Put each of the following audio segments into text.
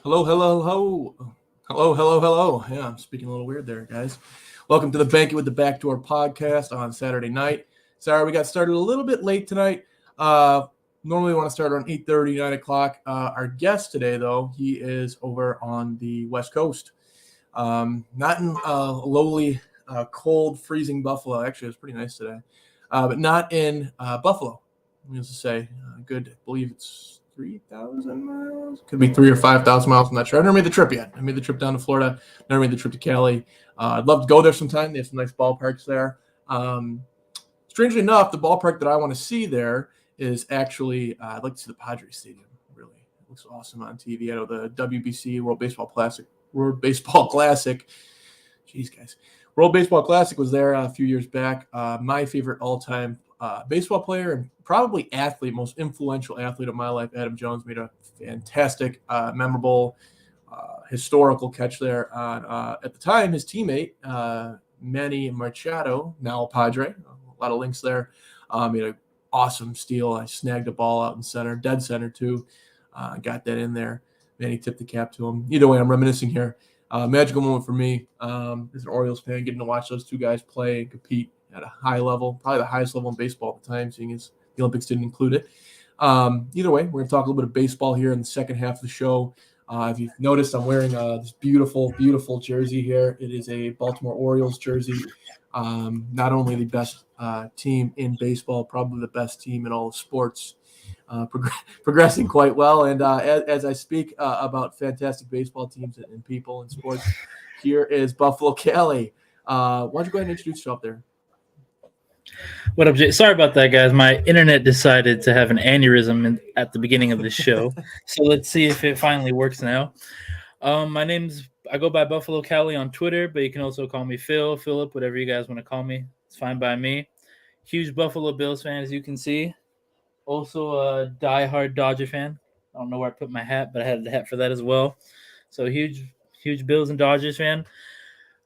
Hello, hello, hello. Hello, hello, hello. Yeah, I'm speaking a little weird there, guys. Welcome to the Banquet with the Backdoor podcast on Saturday night. Sorry, we got started a little bit late tonight. Uh, Normally, we want to start around 8:30, 9 o'clock. Our guest today, though, he is over on the West Coast. Not in lowly, cold, freezing Buffalo. Actually, it was pretty nice today. But not in Buffalo. Needless to say, good. I believe it's 3,000 miles. Could be 3 or 5,000 miles. I'm not sure. I've never made the trip yet. I made the trip down to Florida. Never made the trip to Cali. I'd love to go there sometime. They have some nice ballparks there. Strangely enough, the ballpark that I want to see there is actually, I'd like to see the Padres Stadium. Really, it looks awesome on TV. I know the WBC World Baseball Classic. Jeez, guys. World Baseball Classic was there a few years back. My favorite all-time baseball player and probably athlete, most influential athlete of my life, Adam Jones, made a fantastic, memorable, historical catch there on, at the time, his teammate, Manny Machado, now a Padre. A lot of links there. Made an awesome steal. I snagged a ball out in center, dead center too. Got that in there. Manny tipped the cap to him. Either way, I'm reminiscing here. Magical moment for me as an Orioles fan, getting to watch those two guys play and compete at a high level, probably the highest level in baseball at the time, seeing as the Olympics didn't include it. Either way, we're going to talk a little bit of baseball here in the second half of the show. If you've noticed, I'm wearing this beautiful, beautiful jersey here. It is a Baltimore Orioles jersey. Not only the best team in baseball, probably the best team in all of sports. Progressing quite well. And as I speak about fantastic baseball teams and people in sports, here is Buffalo Cali. Why don't you go ahead and introduce yourself there? What up, Jay? Sorry about that, guys. My internet decided to have an aneurysm at the beginning of the show. So let's see if it finally works now. I go by Buffalo Cali on Twitter, but you can also call me Phil, Philip, whatever you guys want to call me. It's fine by me. Huge Buffalo Bills fan, as you can see. Also a diehard Dodger fan. I don't know where I put my hat, but I had the hat for that as well. So huge Bills and Dodgers fan.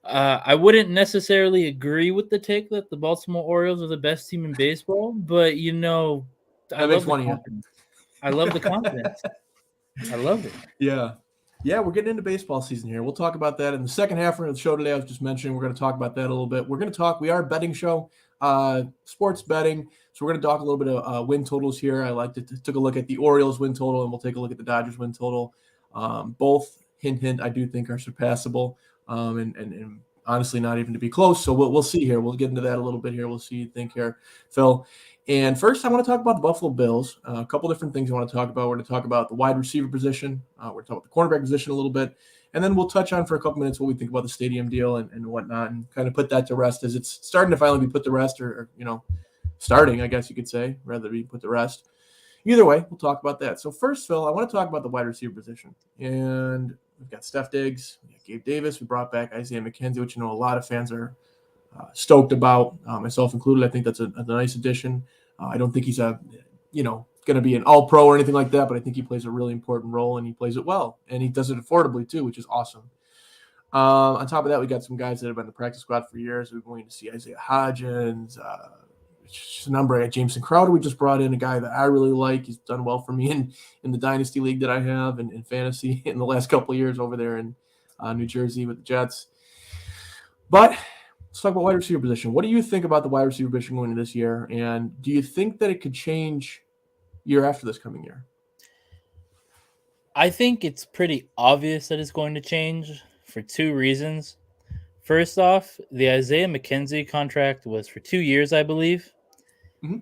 I wouldn't necessarily agree with the take that the Baltimore Orioles are the best team in baseball, but I That makes love the one of you. confidence. I love the confidence. I love it. Yeah. Yeah, we're getting into baseball season here. We'll talk about that in the second half of the show today. I was just mentioning we're going to talk about that a little bit. We are a betting show, sports betting. So we're going to talk a little bit of win totals here. I like to took a look at the Orioles win total, and we'll take a look at the Dodgers win total. Both, hint, I do think are surpassable, and honestly not even to be close. So we'll see here. We'll get into that a little bit here. We'll see you think here, Phil. And first, I want to talk about the Buffalo Bills. A couple different things I want to talk about. We're going to talk about the wide receiver position. We're going to talk about the cornerback position a little bit. And then we'll touch on for a couple minutes what we think about the stadium deal and whatnot, and kind of put that to rest as it's starting to finally be put to rest, or starting, I guess you could say, rather than be put to rest. Either way, we'll talk about that. So first, Phil, I want to talk about the wide receiver position. And we've got Steph Diggs, we got Gabe Davis. We brought back Isaiah McKenzie, which a lot of fans are stoked about, myself included. I think that's a nice addition. I don't think he's going to be an all-pro or anything like that, but I think he plays a really important role, and he plays it well, and he does it affordably too, which is awesome. On top of that, we got some guys that have been in the practice squad for years. We're going to see Isaiah Hodgins, a number at Jameson Crowder. We just brought in a guy that I really like. He's done well for me in the dynasty league that I have and in fantasy in the last couple of years over there in New Jersey with the Jets. But let's talk about wide receiver position. What do you think about the wide receiver position going into this year? And do you think that it could change year after this coming year? I think it's pretty obvious that it's going to change for two reasons. First off, the Isaiah McKenzie contract was for 2 years, I believe. Mm-hmm.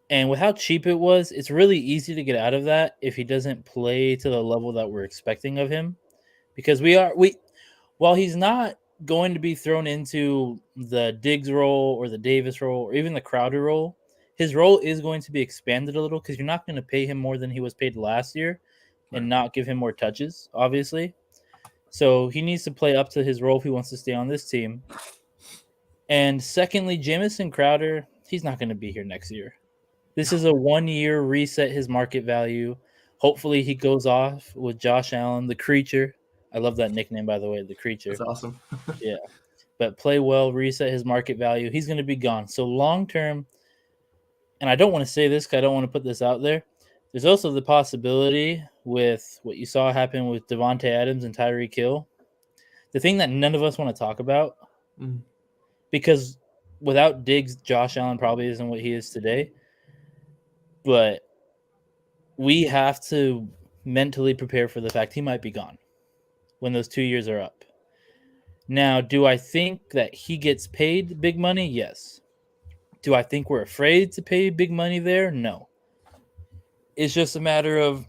And with how cheap it was, it's really easy to get out of that if he doesn't play to the level that we're expecting of him. Because while he's not going to be thrown into the Diggs role or the Davis role or even the Crowder role, his role is going to be expanded a little because you're not going to pay him more than he was paid last year and not give him more touches, obviously. So he needs to play up to his role if he wants to stay on this team. And secondly, Jamison Crowder, he's not going to be here next year. This is a 1 year reset his market value. Hopefully he goes off with Josh Allen, the creature. I love that nickname, by the way, the creature. That's awesome. Yeah. But play well, reset his market value. He's going to be gone. So long term, and I don't want to say this because I don't want to put this out there, There's also the possibility with what you saw happen with Devontae Adams and Tyreek Hill. The thing that none of us want to talk about, because without Diggs, Josh Allen probably isn't what he is today. But we have to mentally prepare for the fact he might be gone when those 2 years are up. Now, do I think that he gets paid big money? Yes. Do I think we're afraid to pay big money there? No. It's just a matter of,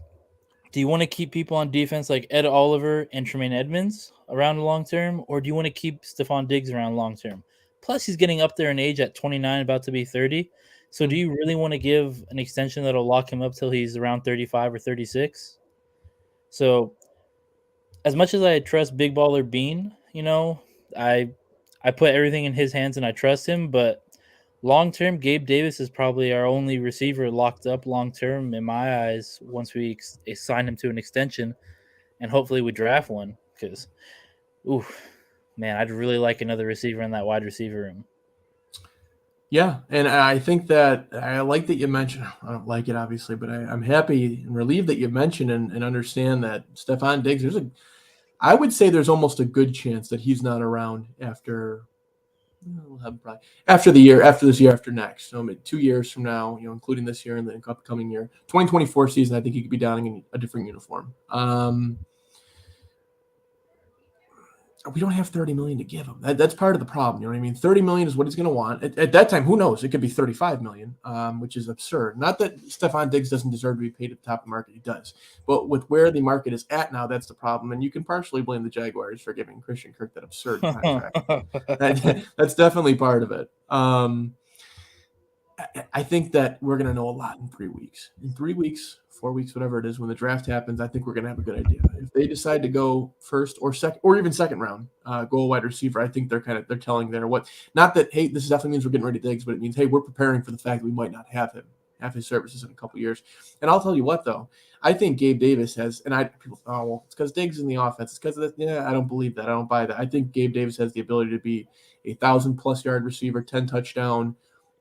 do you want to keep people on defense like Ed Oliver and Tremaine Edmonds around long term, or do you want to keep Stephon Diggs around long term? Plus, he's getting up there in age at 29, about to be 30. So, do you really want to give an extension that'll lock him up till he's around 35 or 36? So, as much as I trust Big Baller Bean, I put everything in his hands and I trust him, but long term, Gabe Davis is probably our only receiver locked up long term in my eyes once we sign him to an extension, and hopefully we draft one because, ooh, man, I'd really like another receiver in that wide receiver room. Yeah, and I think that I like that you mentioned. I don't like it obviously, but I'm happy and relieved that you mentioned and understand that Stephon Diggs. I would say there's almost a good chance that he's not around after this year, after next. So 2 years from now, including this year and the upcoming year, 2024 season, I think he could be donning in a different uniform. We don't have $30 million to give him. That's part of the problem. You know what I mean? $30 million is what he's going to want. At that time, who knows? It could be $35 million, which is absurd. Not that Stephon Diggs doesn't deserve to be paid at the top of the market. He does. But with where the market is at now, that's the problem. And you can partially blame the Jaguars for giving Christian Kirk that absurd contract. That's definitely part of it. I think that we're going to know a lot in 3 weeks. In 3 weeks, 4 weeks, whatever it is, when the draft happens, I think we're going to have a good idea. If they decide to go first or second, or even second round, go a wide receiver, I think they're telling there what. Not that, hey, this definitely means we're getting ready to Diggs, but it means, hey, we're preparing for the fact that we might not have his services in a couple years. And I'll tell you what, though, I think Gabe Davis has, people, oh well, it's because Diggs in the offense. It's because of that. Yeah, I don't believe that. I don't buy that. I think Gabe Davis has the ability to be a 1,000+ yard receiver, 10 touchdown.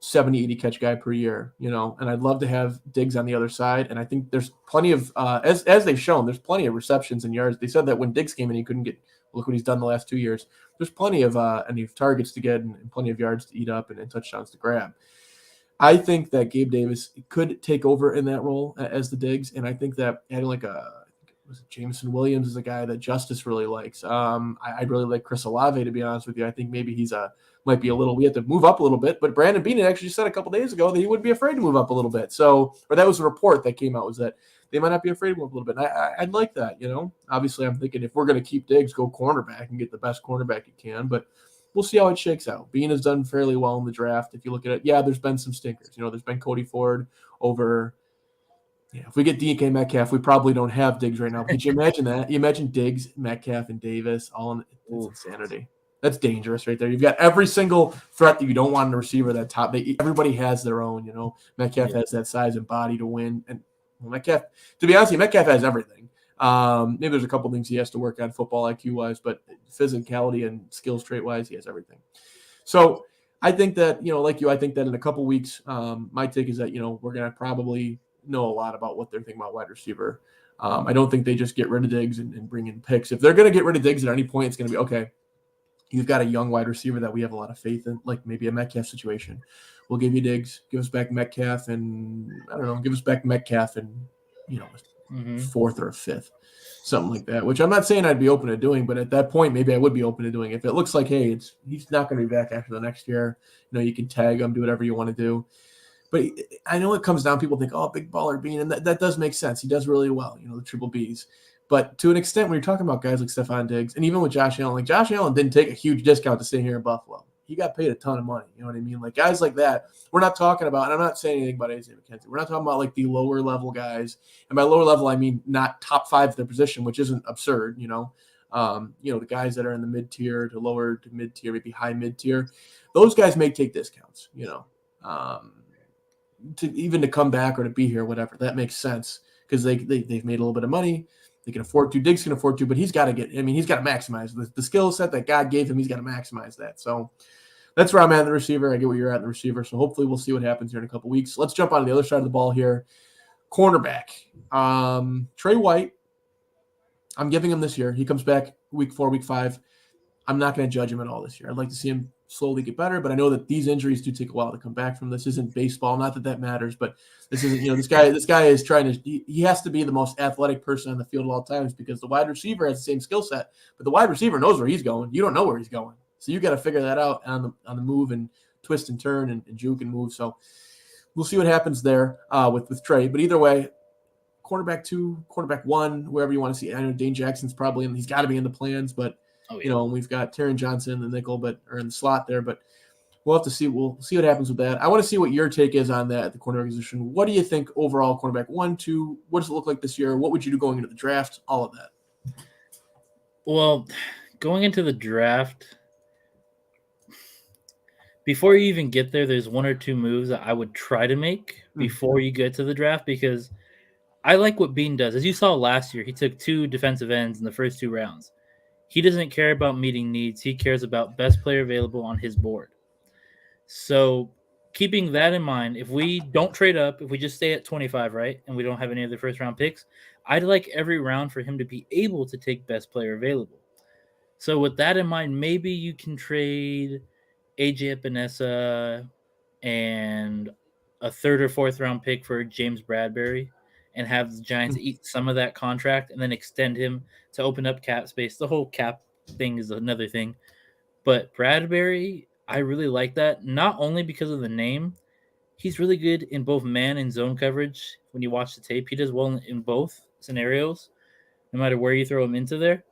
70, 80 catch guy per year, and I'd love to have Diggs on the other side. And I think there's plenty of, as they've shown, there's plenty of receptions and yards. They said that when Diggs came in, he couldn't get, look what he's done the last 2 years. There's plenty of targets to get and plenty of yards to eat up and touchdowns to grab. I think that Gabe Davis could take over in that role as the Diggs. And I think that adding Jameson Williams is a guy that Justice really likes. I'd really like Chris Olave, to be honest with you. I think maybe might be we have to move up a little bit, but Brandon Beane actually said a couple days ago that he wouldn't be afraid to move up a little bit. So, or that was a report that came out, was that they might not be afraid to move up a little bit. And I'd like that, Obviously, I'm thinking if we're going to keep Diggs, go cornerback and get the best cornerback you can, but we'll see how it shakes out. Beane has done fairly well in the draft. If you look at it, there's been some stinkers. There's been Cody Ford over. Yeah, if we get DK Metcalf, we probably don't have Diggs right now. Could you imagine that? You imagine Diggs, Metcalf, and Davis all in insanity. That's dangerous right there. You've got every single threat that you don't want in a receiver that top. Everybody has their own, Metcalf has that size and body to win. And Metcalf, to be honest, Metcalf has everything. Maybe there's a couple things he has to work on football IQ-wise, but physicality and skills trait-wise, he has everything. So I think that, like you, I think that in a couple weeks, my take is that, we're going to probably know a lot about what they're thinking about wide receiver. I don't think they just get rid of Diggs and bring in picks. If they're going to get rid of Diggs at any point, it's going to be, okay, you've got a young wide receiver that we have a lot of faith in, like maybe a Metcalf situation. We'll give you Diggs, give us back Metcalf, and I don't know, give us back Metcalf and, fourth or a fifth, something like that, which I'm not saying I'd be open to doing, but at that point, maybe I would be open to doing. If it looks like, hey, he's not going to be back after the next year, you can tag him, do whatever you want to do. But I know it comes down, people think, oh, Big Baller Bean, and that does make sense. He does really well, the triple Bs. But to an extent, when you're talking about guys like Stephon Diggs, and even with Josh Allen, Josh Allen didn't take a huge discount to stay here in Buffalo. He got paid a ton of money. You know what I mean? Like guys like that, we're not talking about, and I'm not saying anything about Isaiah McKenzie. We're not talking about like the lower level guys. And by lower level, I mean not top 5 of their position, which isn't absurd, the guys that are in the mid-tier to lower to mid-tier, maybe high mid-tier. Those guys may take discounts, to come back or to be here, whatever. That makes sense because they've made a little bit of money. They can afford to. Diggs can afford to, but he's got to maximize the skill set that God gave him. He's got to maximize that. So that's where I'm at the receiver. I get where you're at in the receiver. So hopefully we'll see what happens here in a couple weeks. Let's jump on the other side of the ball here. Cornerback. Trey White. I'm giving him this year. He comes back week 4, week 5. I'm not going to judge him at all this year. I'd like to see him slowly get better, but I know that these injuries do take a while to come back from. This isn't baseball. Not that that matters, but this isn't, this guy is trying to, he has to be the most athletic person on the field at all times because the wide receiver has the same skill set, but the wide receiver knows where he's going. You don't know where he's going. So you got to figure that out on the move and twist and turn and juke and move. So we'll see what happens there with Trey, but either way, quarterback 2, quarterback 1, wherever you want to see. I know Dane Jackson's probably he's got to be in the plans, but we've got Taron Johnson, the nickel, or in the slot there, but we'll have to see. We'll see what happens with that. I want to see what your take is on that, the cornerback position. What do you think overall, cornerback 1, 2? What does it look like this year? What would you do going into the draft? All of that. Well, going into the draft, before you even get there, there's 1 or 2 moves that I would try to make before you get to the draft because I like what Bean does. As you saw last year, he took 2 defensive ends in the first 2 rounds. He doesn't care about meeting needs. He cares about best player available on his board. So keeping that in mind, if we don't trade up, if we just stay at 25, right, and we don't have any other first-round picks, I'd like every round for him to be able to take best player available. So with that in mind, maybe you can trade AJ Epinesa and a 3rd or 4th round pick for James Bradbury and have the Giants eat some of that contract and then extend him to open up cap space. The whole cap thing is another thing. But Bradbury, I really like that, not only because of the name. He's really good in both man and zone coverage. When you watch the tape, he does well in both scenarios, no matter where you throw him into there.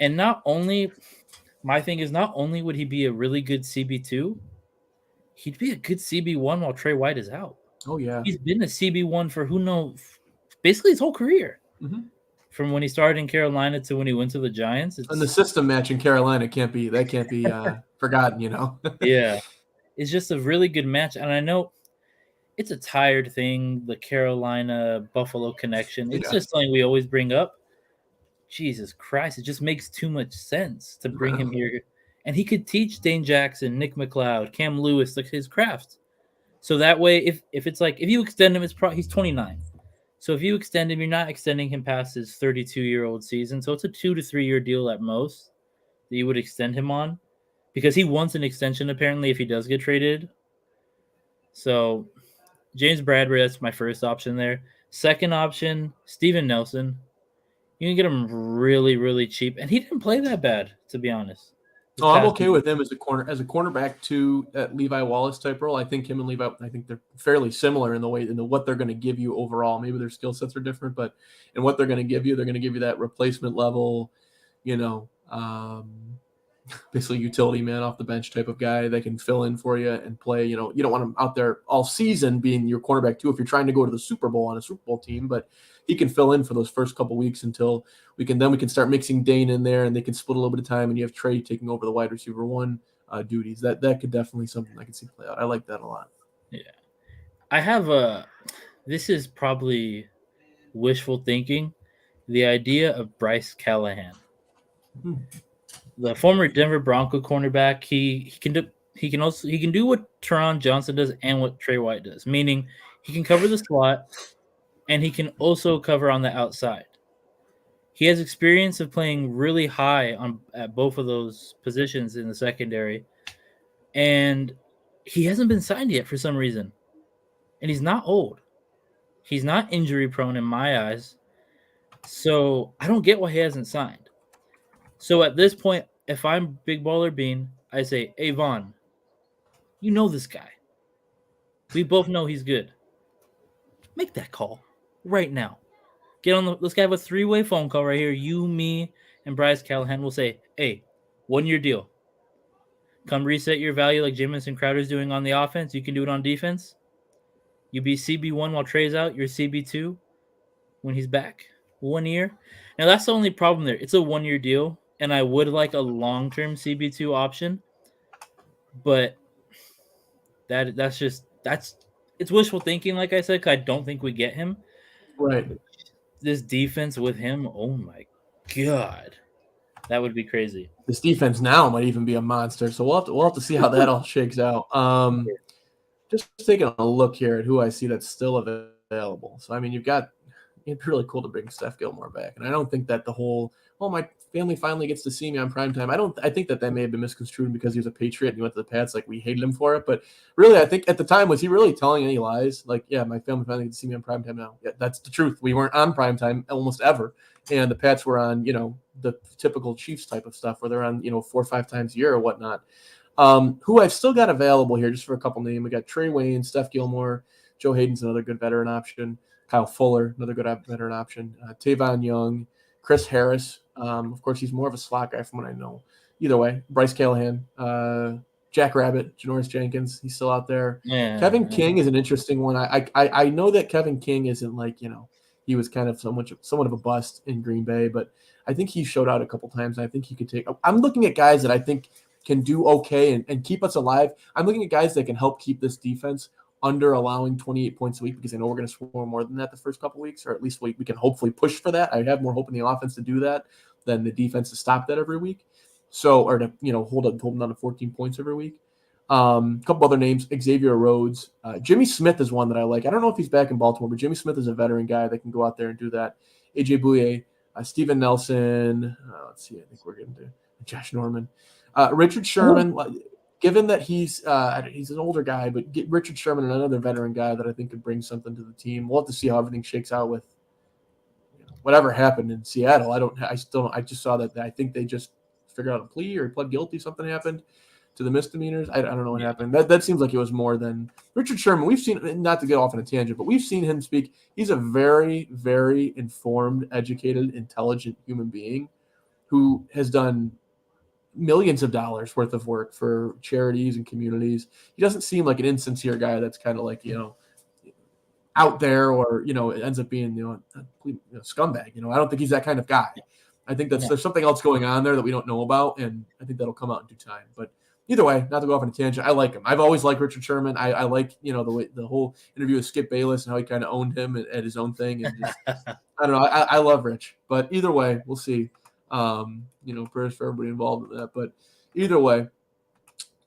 And not only would he be a really good CB2, he'd be a good CB1 while Trey White is out. Oh, yeah. He's been a CB1 for who knows, basically his whole career. From when he started in Carolina to when he went to the Giants. And the system match in Carolina can't be forgotten, Yeah. It's just a really good match. And I know it's a tired thing, the Carolina-Buffalo connection. It's just something we always bring up. Jesus Christ, it just makes too much sense to bring him here. And he could teach Dane Jackson, Nick McLeod, Cam Lewis, like his craft. So that way, if it's like, if you extend him, he's 29. So if you extend him, you're not extending him past his 32-year-old season. So it's a 2 to 3 year deal at most that you would extend him on because he wants an extension apparently if he does get traded. So James Bradbury, that's my first option there. Second option, Steven Nelson. You can get him really, really cheap. And he didn't play that bad, to be honest. Oh, I'm okay with him as a cornerback to that Levi Wallace type role. I think him and Levi, they're fairly similar in the what they're going to give you overall. Maybe their skill sets are different, but in what they're going to give you, they're going to give you that replacement level, basically utility man off the bench type of guy that can fill in for you and play. You don't want him out there all season being your cornerback too if you're trying to go to the Super Bowl on a Super Bowl team, but he can fill in for those first couple weeks until we can start mixing Dane in there and they can split a little bit of time and you have Trey taking over the wide receiver 1 duties. That could definitely something I can see play out. I like that a lot. Yeah. I have this is probably wishful thinking, the idea of Bryce Callahan. The former Denver Bronco cornerback, he can do what Taron Johnson does and what Trey White does, meaning he can cover the slot and he can also cover on the outside. He has experience of playing really high at both of those positions in the secondary, and he hasn't been signed yet for some reason. And he's not old. He's not injury prone in my eyes. So I don't get why he hasn't signed. So at this point, if I'm Big Baller Bean, I say, hey, Vaughn, you know this guy. We both know he's good. Make that call right now. Let's have a 3-way phone call right here. You, me, and Bryce Callahan will say, hey, 1-year deal. Come reset your value like Jamison Crowder's doing on the offense. You can do it on defense. You be CB1 while Trey's out. You're CB2 when he's back. 1 year. Now, that's the only problem there. It's a 1-year deal, and I would like a long-term CB2 option. But it's wishful thinking, like I said, because I don't think we get him. Right. This defense with him, oh my God. That would be crazy. This defense now might even be a monster. So we'll have to see how that all shakes out. Just taking a look here at who I see that's still available. available. So, I mean, it's really cool to bring Steph Gilmore back. And I don't think that the whole, my family finally gets to see me on primetime. I think that may have been misconstrued because he was a Patriot and he went to the Pats. Like, we hated him for it. But really, I think at the time, was he really telling any lies? Like, yeah, my family finally gets to see me on primetime now. Yeah, that's the truth. We weren't on primetime almost ever. And the Pats were on, the typical Chiefs type of stuff where they're on, 4 or 5 times a year or whatnot. Who I've still got available here, just for a couple names. We got Trey Wayne, Steph Gilmore, Joe Hayden's another good veteran option. Kyle Fuller, another good veteran option. Tavon Young, Chris Harris. Of course, he's more of a slot guy from what I know. Either way, Bryce Callahan, Jack Rabbit, Janoris Jenkins, he's still out there. Yeah, Kevin King is an interesting one. I know that Kevin King isn't like, he was kind of somewhat of a bust in Green Bay, but I think he showed out a couple times. I think he could take – I'm looking at guys that I think can do okay and keep us alive. I'm looking at guys that can help keep this defense under allowing 28 points a week, because I know we're going to score more than that the first couple of weeks, or at least we can hopefully push for that. I have more hope in the offense to do that than the defense to stop that every week. So, or to, hold them down to 14 points every week. A couple other names, Xavier Rhodes. Jimmy Smith is one that I like. I don't know if he's back in Baltimore, but Jimmy Smith is a veteran guy that can go out there and do that. AJ Bouye, Steven Nelson. Let's see, I think we're getting to Josh Norman. Richard Sherman. Given that he's an older guy, but get Richard Sherman, another veteran guy that I think could bring something to the team. We'll have to see how everything shakes out with whatever happened in Seattle. I just saw that I think they just figured out a plea or pled guilty. Something happened to the misdemeanors. I don't know what happened. That seems like it was more than Richard Sherman. We've seen, not to get off on a tangent, but we've seen him speak. He's a very, very informed, educated, intelligent human being who has done millions of dollars worth of work for charities and communities. He doesn't seem like an insincere guy that's kind of like, out there, or, it ends up being, a scumbag. I don't think he's that kind of guy. I think there's something else going on there that we don't know about, and I think that'll come out in due time. But either way, not to go off on a tangent, I like him. I've always liked Richard Sherman. I like, the whole interview with Skip Bayless and how he kind of owned him at his own thing. And just, I don't know. I love Rich. But either way, we'll see. Prayers for everybody involved in that. But either way,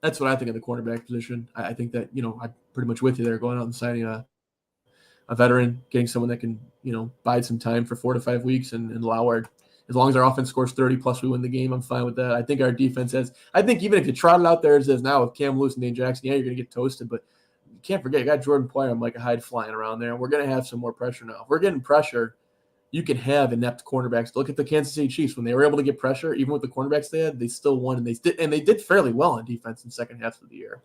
that's what I think of the cornerback position. I think that, I'm pretty much with you there, going out and signing a veteran, getting someone that can, bide some time for 4 to 5 weeks and allow as long as our offense scores 30 plus we win the game, I'm fine with that. I think our defense even if you trot it out there as is now with Cam Lewis and Dane Jackson, you're going to get toasted, but you can't forget, you got Jordan Poyer and Micah Hyde flying around there, and we're going to have some more pressure now. If we're getting pressure, you can have inept cornerbacks. Look at the Kansas City Chiefs. When they were able to get pressure, even with the cornerbacks they had, they still won, and they did fairly well on defense in the second half of the year.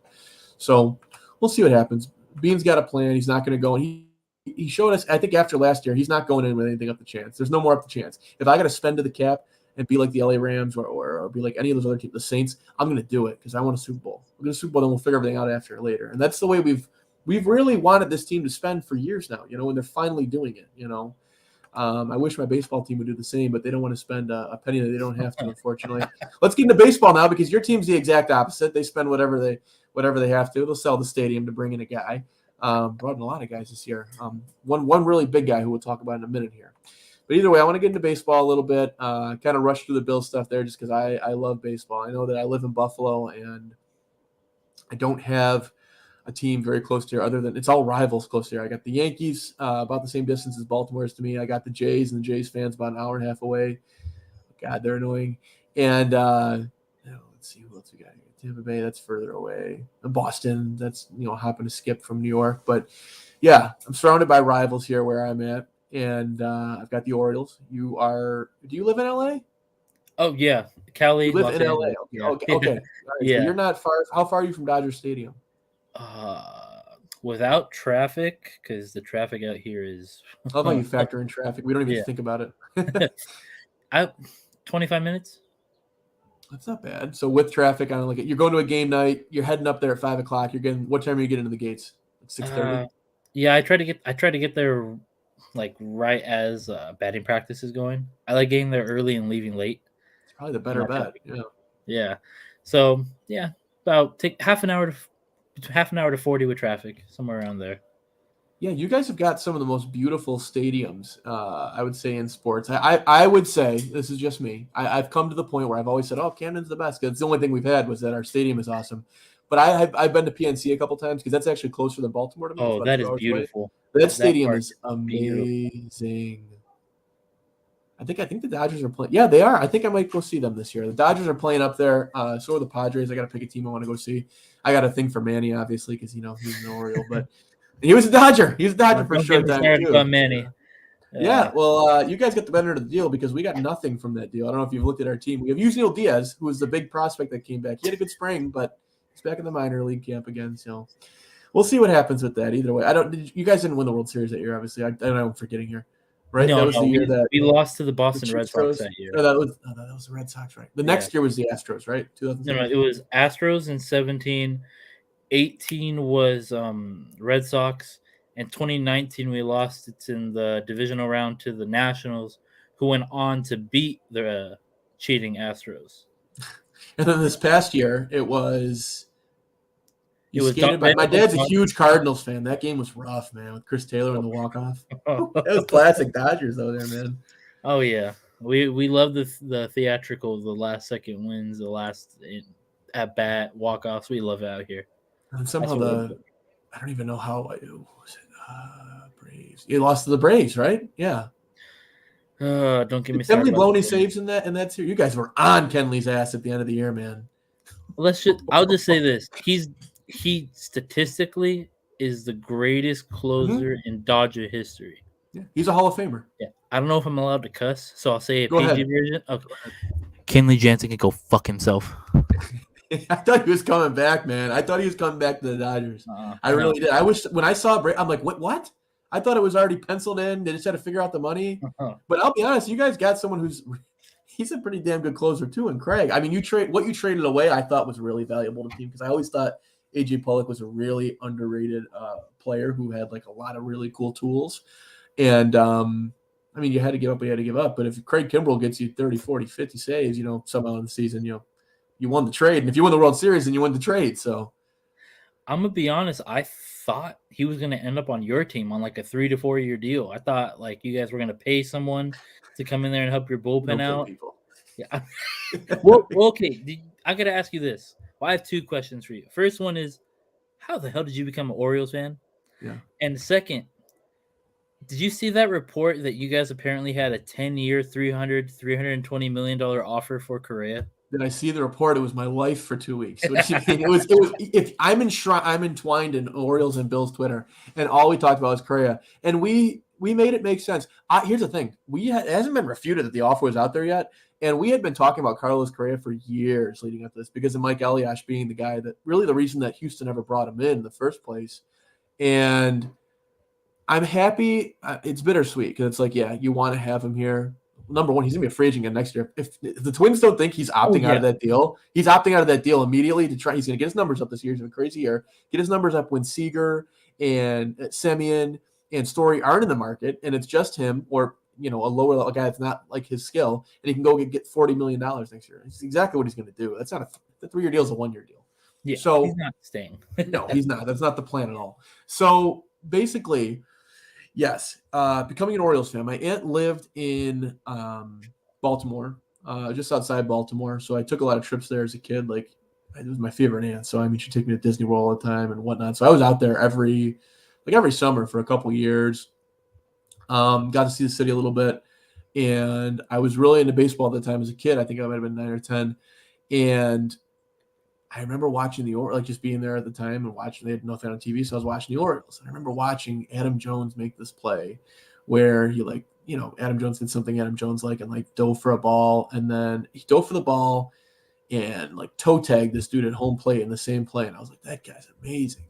So we'll see what happens. Bean's got a plan. He's not going to go, and he showed us, I think after last year, he's not going in with anything up the chance. There's no more up the chance. If I got to spend to the cap and be like the LA Rams or be like any of those other teams, the Saints, I'm going to do it because I want a Super Bowl. We're going to Super Bowl, then we'll figure everything out after later. And that's the way we've really wanted this team to spend for years now, and they're finally doing it, I wish my baseball team would do the same, but they don't want to spend a penny that they don't have to, unfortunately. Let's get into baseball now, because your team's the exact opposite. They spend whatever they have to. They'll sell the stadium to bring in a guy. Brought in a lot of guys this year. One really big guy who we'll talk about in a minute here. But either way, I want to get into baseball a little bit. Kind of rush through the Bills stuff there just because I love baseball. I know that I live in Buffalo, and I don't have a team very close to here other than it's all rivals close to here. I got the Yankees about the same distance as Baltimore is to me. I got the Jays, and the Jays fans about an hour and a half away. God, they're annoying. And let's see who else we got here. Tampa Bay, that's further away. And Boston, that's hopping to skip from New York. But yeah, I'm surrounded by rivals here where I'm at, and I've got the Orioles. Do you live in LA? Oh yeah, Cali. You live Los in Angeles. LA. Yeah. Okay. All right, Yeah. So you're not far. How far are you from Dodger Stadium? Without traffic, because the traffic out here is. I love how you factor in traffic. We don't even think about it. 25 minutes. That's not bad. So with traffic, I don't like it. You're going to a game night. You're heading up there at 5 o'clock. What time are you getting to the gates? 6:30. Yeah, I try to get there like right as batting practice is going. I like getting there early and leaving late. It's probably the better bet. Yeah. So yeah, about take half an hour to 40 with traffic, somewhere around there. Yeah, you guys have got some of the most beautiful stadiums, I would say, in sports. I would say, this is just me, I've come to the point where I've always said, Camden's the best. Because the only thing we've had was that our stadium is awesome. But I've been to PNC a couple times because that's actually closer than Baltimore to me. It's Oh, about that 2 is hours away. beautiful. That stadium park is beautiful. amazing. I think the Dodgers are playing. Yeah, they are. I think I might go see them this year. The Dodgers are playing up there. So are the Padres. I got to pick a team I want to go see. I got a thing for Manny, obviously, because he's an Oriole, but he was a Dodger. He was a Dodger for a Don't short get me time started too. about Manny. Yeah, well, you guys got the better of the deal because we got nothing from that deal. I don't know if you've looked at our team. We have Yusniel Diaz, who was the big prospect that came back. He had a good spring, but he's back in the minor league camp again. So we'll see what happens with that. Either way, you guys didn't win the World Series that year, obviously. I know I'm forgetting here, right? No, that was the year that we lost to the the Boston Red Sox that year. that was the Red Sox, right? The next year was the Astros, right? 2017. No, it was Astros in 17. 18 was Red Sox. And 2019, we lost it in the divisional round to the Nationals, who went on to beat the cheating Astros. And then this past year, it was. My My dad's a huge Cardinals fan. That game was rough, man, with Chris Taylor in the walk-off. That was classic Dodgers, though, there, man. Oh yeah, we love the theatrical, the last second wins, the last at bat walk-offs. We love it out here. And somehow I don't even know how was it. Braves. You lost to the Braves, right? Yeah. Don't get me started. Kenley blown saves in that series. You guys were on Kenley's ass at the end of the year, man. I'll just say this: he statistically is the greatest closer in Dodger history. Yeah, he's a Hall of Famer. Yeah, I don't know if I'm allowed to cuss, so I'll say a Go PG ahead. version. Okay. Kenley Jansen can go fuck himself. I thought he was coming back, man. I thought he was coming back to the Dodgers. I really did. I wish when I saw I'm like, what? I thought it was already penciled in. They just had to figure out the money. But I'll be honest, you guys got someone he's a pretty damn good closer too. And Craig, I mean, what you traded away, I thought was really valuable to the team because I always thought AJ Pollock was a really underrated player who had like a lot of really cool tools. And I mean, you had to give up what you had to give up. But if Craig Kimbrell gets you 30, 40, 50 saves, somehow in the season, you won the trade. And if you win the World Series, then you win the trade. So I'm going to be honest. I thought he was going to end up on your team on like a 3 to 4 year deal. I thought like you guys were going to pay someone to come in there and help your bullpen out. People. Yeah. Well, okay. I got to ask you this. Well, I have 2 questions for you. First one is, how the hell did you become an Orioles fan? Yeah. And second, did you see that report that you guys apparently had a 10-year, $320 million offer for Correa? Did I see the report? It was my life for 2 weeks. What do you mean? It was. If I'm entwined in Orioles and Bills Twitter, and all we talked about was Correa, and we made it make sense. Here's the thing: it hasn't been refuted that the offer was out there yet, and we had been talking about Carlos Correa for years leading up to this because of Mike Eliash being the guy that really the reason that Houston ever brought him in the first place, and I'm happy. It's bittersweet because it's like, yeah, you want to have him here. Number one, he's gonna be a free agent again next year. If the Twins don't think he's opting out of that deal, he's opting out of that deal immediately to try. He's gonna get his numbers up this year. He's having a crazy year. Get his numbers up when Seager and Semien and Story aren't in the market, and it's just him or a lower level guy that's not like his skill, and he can go get $40 million next year. It's exactly what he's gonna do. That's not the 3-year deal is a 1-year deal. Yeah, so he's not staying. No, he's not. That's not the plan at all. So basically. Yes, becoming an Orioles fan. My aunt lived in Baltimore, just outside Baltimore. So I took a lot of trips there as a kid. Like it was my favorite aunt. So I mean, she'd take me to Disney World all the time and whatnot. So I was out there every summer for a couple years. Got to see the city a little bit, and I was really into baseball at the time as a kid. I think I might have been 9 or 10, and I remember watching the Orioles, like just being there at the time and watching. They had nothing on TV, so I was watching the Orioles. And I remember watching Adam Jones make this play where he Adam Jones did something Adam Jones and dove for a ball, and then he dove for the ball and toe tagged this dude at home plate in the same play. And I was like, that guy's amazing.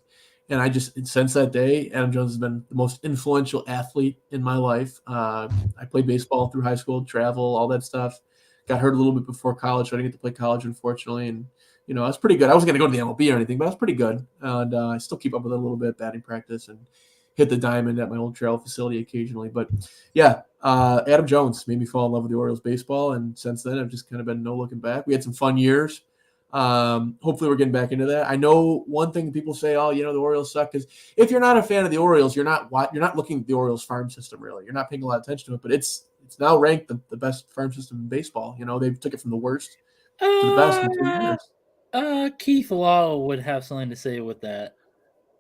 And since that day, Adam Jones has been the most influential athlete in my life. I played baseball through high school, travel, all that stuff. Got hurt a little bit before college, so I didn't get to play college, unfortunately. And I was pretty good. I wasn't going to go to the MLB or anything, but I was pretty good. And I still keep up with it a little bit, batting practice, and hit the diamond at my old trail facility occasionally. But yeah, Adam Jones made me fall in love with the Orioles baseball. And since then, I've just kind of been no looking back. We had some fun years. Hopefully we're getting back into that. I know one thing people say, the Orioles suck, is if you're not a fan of the Orioles, you're not looking at the Orioles farm system, really. You're not paying a lot of attention to it, but it's now ranked the best farm system in baseball. They took it from the worst to the best in 2 years. Keith Law would have something to say with that.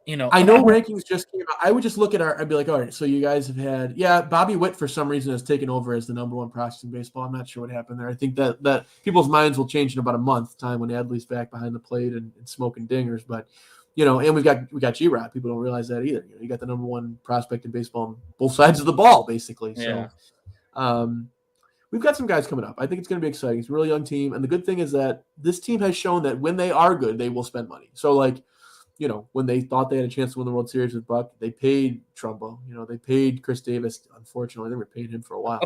I know rankings just came out. I would just look at I'd be like, all right, so you guys have had, Bobby Witt for some reason has taken over as the number one prospect in baseball. I'm not sure what happened there. I think that people's minds will change in about a month time when Adley's back behind the plate and smoking dingers. But, and we got G-Rod. People don't realize that either. You got the number one prospect in baseball on both sides of the ball, basically. Yeah. So we've got some guys coming up. I think it's going to be exciting. It's a really young team. And the good thing is that this team has shown that when they are good, they will spend money. So, when they thought they had a chance to win the World Series with Buck, they paid Trumbo. They paid Chris Davis. Unfortunately, they were paying him for a while.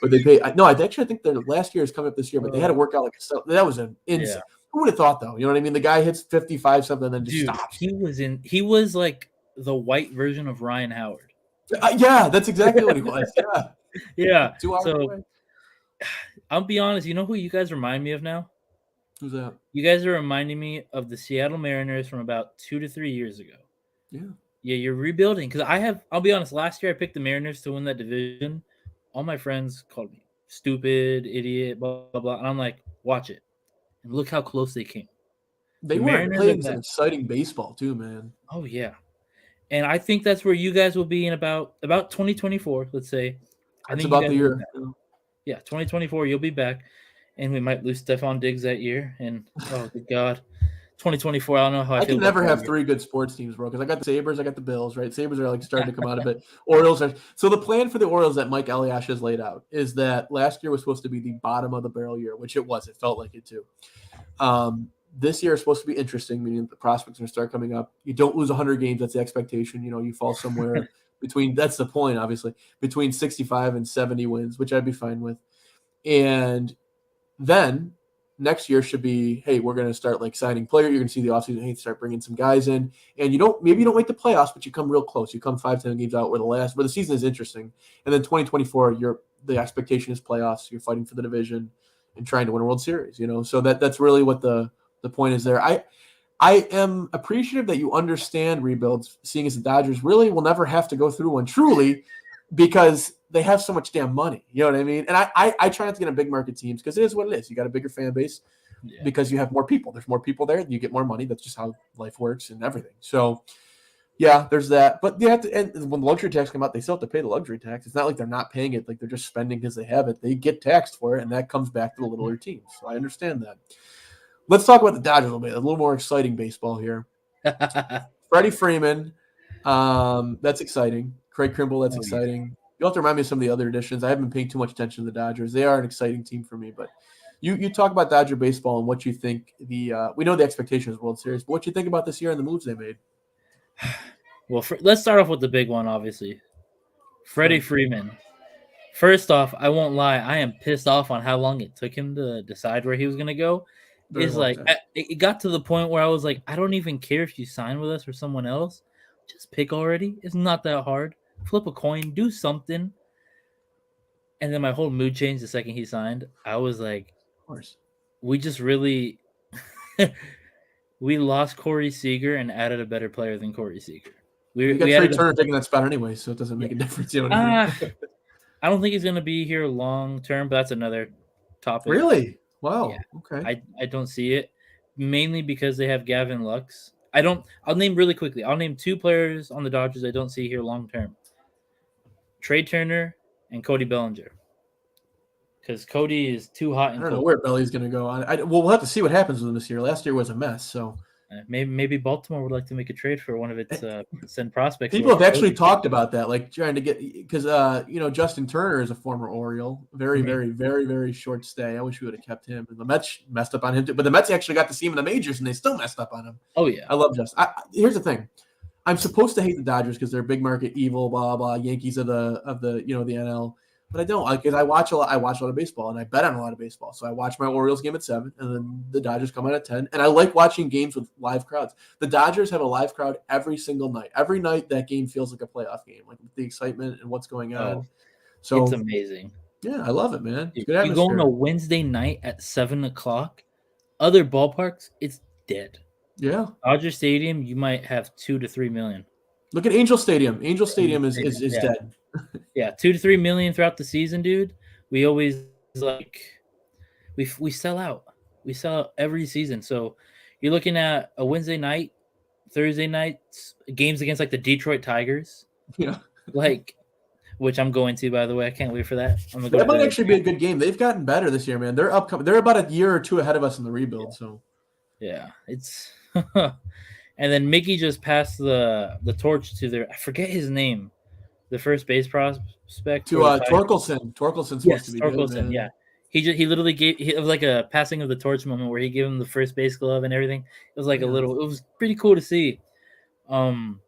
But they paid – no, I actually think their last year is coming up this year, but they had to work out that was an insane – who would have thought, though? You know what I mean? The guy hits 55-something and then just stops. He was like the white version of Ryan Howard. Yeah, that's exactly what he was. Yeah. Yeah. 2 hours away. I'll be honest. You know who you guys remind me of now? Who's that? You guys are reminding me of the Seattle Mariners from about 2 to 3 years ago. Yeah. Yeah, you're rebuilding. Because I'll be honest, last year I picked the Mariners to win that division. All my friends called me stupid, idiot, blah, blah, blah. And I'm like, watch it. And look how close they came. They were playing some exciting baseball too, man. Oh, yeah. And I think that's where you guys will be in about 2024, let's say. That's about the year. Yeah, 2024, you'll be back. And we might lose Stephon Diggs that year. And, oh, good God. 2024, I don't know how I feel. I can never have 3 good sports teams, bro, because I got the Sabres, I got the Bills, right? Sabres are starting to come out of it. Orioles are. So the plan for the Orioles that Mike Eliash has laid out is that last year was supposed to be the bottom of the barrel year, which it was. It felt like it too. This year is supposed to be interesting, meaning the prospects are going to start coming up. You don't lose 100 games. That's the expectation. You fall somewhere between – that's the point, obviously, between 65 and 70 wins, which I'd be fine with. And then – next year should be, hey, we're going to start signing players. You're going to see the offseason, hey, start bringing some guys in. And maybe you don't make the playoffs, but you come real close. You come 5-10 games out where the season is interesting. And then 2024, the expectation is playoffs. You're fighting for the division and trying to win a World Series, So that's really what the point is there. I am appreciative that you understand rebuilds, seeing as the Dodgers really will never have to go through one truly because they have so much damn money. You know what I mean? And I try not to get on big market teams because it is what it is. You got a bigger fan base because you have more people. There's more people there. You get more money. That's just how life works and everything. So, yeah, there's that. But you have to, and when the luxury tax come out, they still have to pay the luxury tax. It's not like they're not paying it. Like they're just spending because they have it. They get taxed for it, and that comes back to the littler teams. So I understand that. Let's talk about the Dodgers a little bit. A little more exciting baseball here. Freddie Freeman. That's exciting. Craig Kimbrell, that's exciting. You'll have to remind me of some of the other additions. I haven't been paying too much attention to the Dodgers. They are an exciting team for me. But you talk about Dodger baseball and what you think we know the expectation is World Series, but what you think about this year and the moves they made? Well, let's start off with the big one, obviously. Freddie Freeman. First off, I won't lie. I am pissed off on how long it took him to decide where he was going to go. It got to the point where I was like, I don't even care if you sign with us or someone else. Just pick already. It's not that hard. Flip a coin, do something. And then my whole mood changed the second he signed. I was like, of course. We just really we lost Corey Seager and added a better player than Corey Seager. We got Trey Turner taking that spot anyway, so it doesn't make a difference. You know what I mean? I don't think he's going to be here long term, but that's another topic. Really? Wow. Yeah. Okay. I don't see it, mainly because they have Gavin Lux. I'll name really quickly. I'll name 2 players on the Dodgers I don't see here long term. Trey Turner and Cody Bellinger. Because Cody is too hot. I don't know where Belly's going to go. We'll have to see what happens with him this year. Last year was a mess, so maybe Baltimore would like to make a trade for one of its send prospects. People have actually talked about that, like trying to get because Justin Turner is a former Oriole, very, very, very, very short stay. I wish we would have kept him. And the Mets messed up on him too, but the Mets actually got to see him in the majors, and they still messed up on him. Oh yeah, I love Justin. Here's the thing. I'm supposed to hate the Dodgers because they're big market evil, blah blah, Yankees of the the NL. But I don't, because I watch a lot of baseball, and I bet on a lot of baseball. So I watch my Orioles game at 7, and then the Dodgers come out at 10. And I like watching games with live crowds. The Dodgers have a live crowd every single night. Every night that game feels like a playoff game, like the excitement and what's going on. So it's amazing. Yeah, I love it, man. You go on a Wednesday night at 7:00. Other ballparks, it's dead. Yeah. Dodger Stadium, you might have 2 to 3 million. Look at Angel Stadium. Angel Stadium is dead. Yeah, 2 to 3 million throughout the season, dude. We always we sell out. We sell out every season. So You're looking at a Wednesday night, Thursday nights games against like the Detroit Tigers, Yeah. like which I'm going to, by the way. I can't wait for that. I'm gonna go That to might the actually be a good game. They've gotten better this year, man. They're upcoming. They're about a year or two ahead of us in the rebuild. So yeah, it's and then Mickey just passed the torch to their I forget his name, the first base prospect to for the Tigers. Torkelson. Torkelson's supposed Yes, to be good, Torkelson. man. Yeah, he literally it was like a passing of the torch moment where he gave him the first base glove and everything. It was like Yeah. it was pretty cool to see. But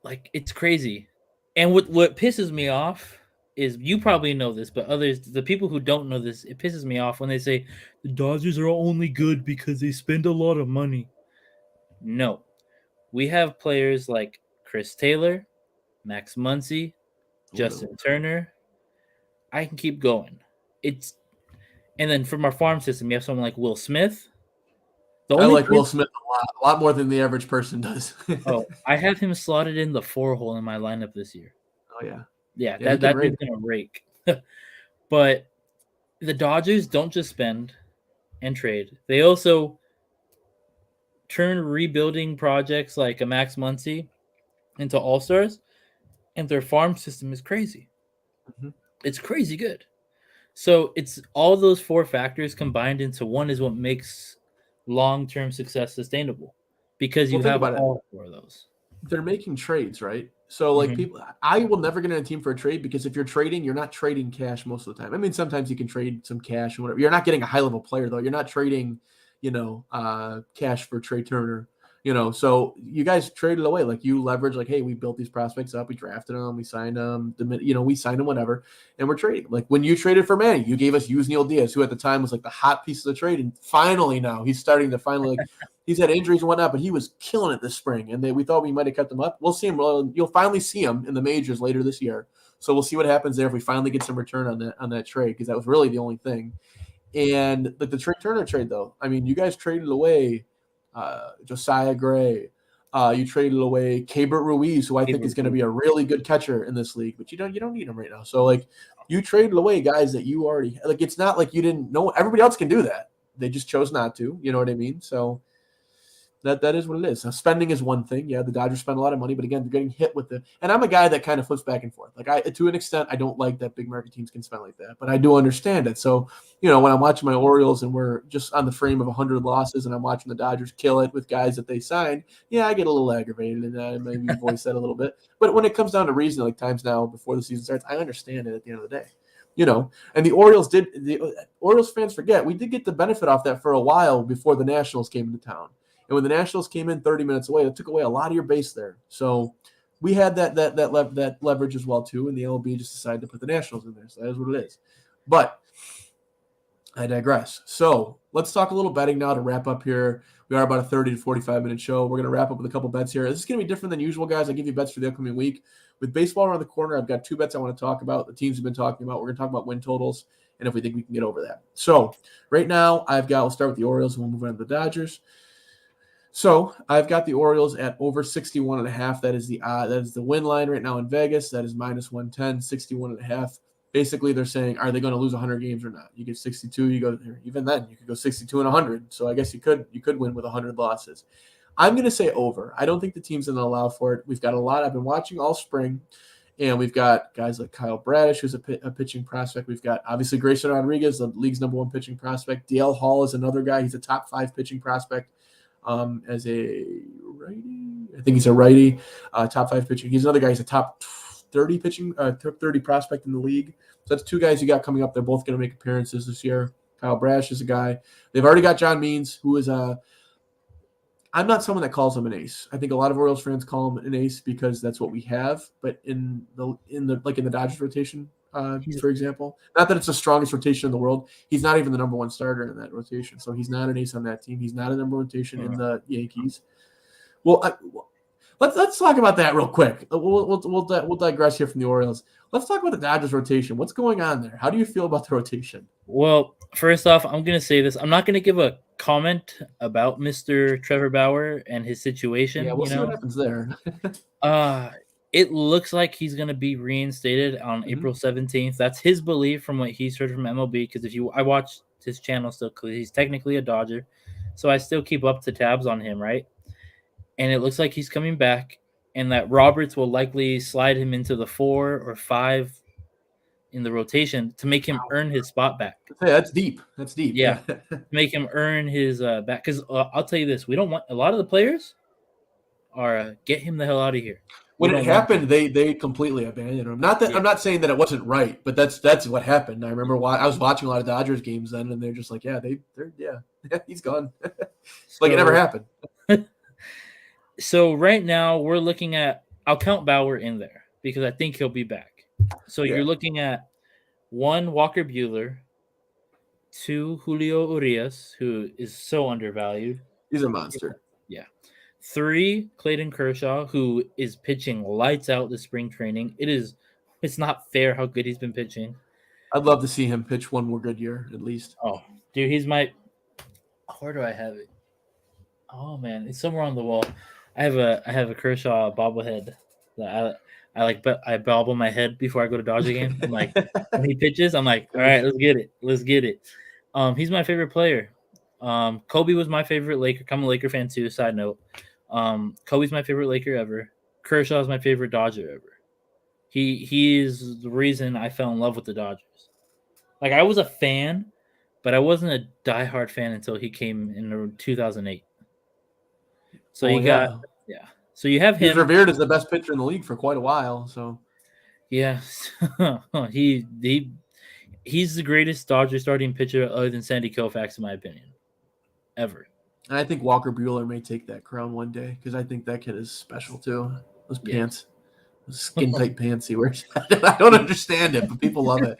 like it's crazy. And what pisses me off is you probably know this, but others, the people who don't know this, it pisses me off when they say the Dodgers are only good because they spend a lot of money. No, we have players like Chris Taylor, Max Muncy, Justin Turner. I can keep going. And then from our farm system, you have someone like Will Smith. I like Will Smith a lot more than the average person does. I have him slotted in the 4-hole in my lineup this year. Oh yeah. Yeah, that dude's gonna rake. But the Dodgers don't just spend and trade; they also turn rebuilding projects like a Max Muncy into all stars, and their farm system is crazy. Mm-hmm. It's crazy good. So it's all those four factors combined into one is what makes long-term success sustainable, because you have all four of those. They're making trades, right? So like people, I will never get in a team for a trade because if you're trading, you're not trading cash most of the time. I mean, sometimes you can trade some cash or whatever. You're not getting a high level player though. You're not trading, cash for Trey Turner. So you guys traded away. Like you leverage, like, hey, we built these prospects up, we drafted them, we signed them, we signed them, whatever, and we're trading. Like when you traded for Manny, you gave us Yusniel Diaz, who at the time was like the hot piece of the trade, and finally now he's starting to like he's had injuries and whatnot, but he was killing it this spring, and we thought we might have kept him up. We'll see him. You'll finally see him in the majors later this year. So we'll see what happens there if we finally get some return on that trade, because that was really the only thing. And like the Trey Turner trade, though, I mean, you guys traded away Josiah Gray. You traded away Keibert Ruiz, who I think is going to be a really good catcher in this league, but you don't need him right now. So like you traded away guys that you already like. It's not like you didn't know. Everybody else can do that. They just chose not to. You know what I mean? So that is what it is. Now, spending is one thing. Yeah, the Dodgers spend a lot of money, but again, they're getting hit with it. And I'm a guy that kind of flips back and forth. Like to an extent, I don't like that big market teams can spend like that, but I do understand it. So, when I'm watching my Orioles and we're just on the frame of 100 losses and I'm watching the Dodgers kill it with guys that they signed, yeah, I get a little aggravated and I maybe voice that a little bit. But when it comes down to reason, like times now before the season starts, I understand it at the end of the day. And the Orioles fans forget, we did get the benefit off that for a while before the Nationals came into town. And when the Nationals came in 30 minutes away, it took away a lot of your base there. So we had that leverage as well too, and the MLB just decided to put the Nationals in there. So that is what it is. But I digress. So let's talk a little betting now to wrap up here. We are about a 30 to 45-minute show. We're going to wrap up with a couple bets here. This is going to be different than usual, guys. I give you bets for the upcoming week. With baseball around the corner, I've got two bets I want to talk about. The teams have been talking about. We're going to talk about win totals and if we think we can get over that. So right now, we'll start with the Orioles and we'll move on to the Dodgers. So I've got the Orioles at over 61.5. That is the win line right now in Vegas. That is minus 110, 61.5. Basically, they're saying, are they going to lose 100 games or not? You get 62, you go even then you could go 62 and 100. So I guess you could win with 100 losses. I'm going to say over. I don't think the team's going to allow for it. We've got a lot. I've been watching all spring, and we've got guys like Kyle Bradish, who's a pitching prospect. We've got obviously Grayson Rodriguez, the league's number one pitching prospect. Dale Hall is another guy. He's a top 5 pitching prospect. As a righty, I think he's a righty, top 5 pitching. He's another guy. He's a top 30 pitching, top 30 prospect in the league. So that's two guys you got coming up. They're both going to make appearances this year. Kyle Bradish is a guy. They've already got John Means, who is I'm not someone that calls him an ace. I think a lot of Orioles fans call him an ace because that's what we have. But in the Dodgers rotation, for example, not that it's the strongest rotation in the world. He's not even the number one starter in that rotation, so he's not an ace on that team. He's not a number one rotation in the Yankees. Well, let's talk about that real quick. We'll digress here from the Orioles. Let's talk about the Dodgers rotation. What's going on there? How do you feel about the rotation? Well, first off, I'm going to say this. I'm not going to give a comment about Mr. Trevor Bauer and his situation. Yeah, we'll see what happens there. It looks like he's going to be reinstated on April 17th. That's his belief from what he's heard from MLB. Because I watched his channel still, he's technically a Dodger. so I still keep up to tabs on him, right? And it looks like he's coming back, and that Roberts will likely slide him into the 4 or 5 in the rotation to make him earn his spot back. Hey, that's deep. That's deep. Yeah, make him earn his back. Because I'll tell you this: we don't want a lot of the players are get him the hell out of here. When it happened, they completely abandoned him. Not that I'm not saying that it wasn't right, but that's what happened. I remember I was watching a lot of Dodgers games then, and they're just like, he's gone. Like it never happened. So right now we're looking at. I'll count Bauer in there because I think he'll be back. So you're looking at 1 Walker Buehler, 2 Julio Urias, who is so undervalued. He's a monster. Yeah. 3 Clayton Kershaw, who is pitching lights out this spring training. It's not fair how good he's been pitching. I'd love to see him pitch one more good year at least. Oh, dude, he's my. Where do I have it? Oh man, it's somewhere on the wall. I have a Kershaw bobblehead that I like, but I bobble my head before I go to Dodger game. I'm like, when he pitches, I'm like, all right, let's get it. He's my favorite player. Kobe was my favorite Laker. I'm a Laker fan too. Side note, Kobe's my favorite Laker ever. Kershaw is my favorite Dodger ever. He is the reason I fell in love with the Dodgers. Like I was a fan, but I wasn't a diehard fan until he came in 2008. So So you have him. He's revered as the best pitcher in the league for quite a while. So yeah, he's the greatest Dodger starting pitcher other than Sandy Koufax, in my opinion, ever. And I think Walker Buehler may take that crown one day because I think that kid is special too. Those pants, those skin tight pants he wears. I don't understand it, but people love it.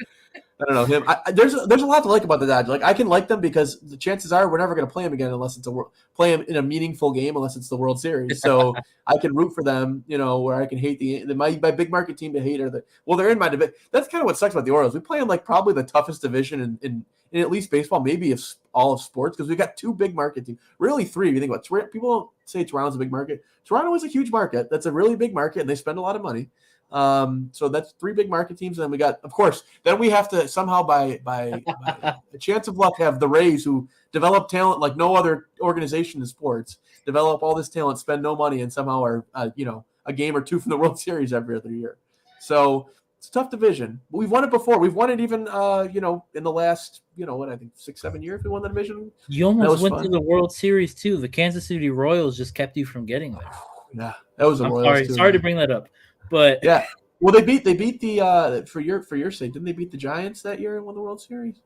I don't know him. There's a lot to like about the Dodgers. Like I can like them because the chances are we're never going to play them again unless it's play them in a meaningful game unless it's the World Series. So I can root for them. Where I can hate my big market team to hate are they're in my division. That's kind of what sucks about the Orioles. We play in like probably the toughest division in at least baseball, maybe if all of sports, because we got 2 big market teams. Really 3 if you think about it. People don't say Toronto's a big market. Toronto is a huge market. That's a really big market, and they spend a lot of money. So that's 3 big market teams. And then we got, of course, then we have to somehow by a chance of luck have the Rays, who develop talent like no other organization in sports, develop all this talent, spend no money, and somehow are a game or 2 from the World Series every other year. So it's a tough division. But we've won it before. We've won it even in the last I think 6-7 years we won the division. You almost went to the World Series too. The Kansas City Royals just kept you from getting there. Yeah, that was a Royals. Sorry to bring that up. But yeah, well, they beat the for your sake. Didn't they beat the Giants that year and won the World Series?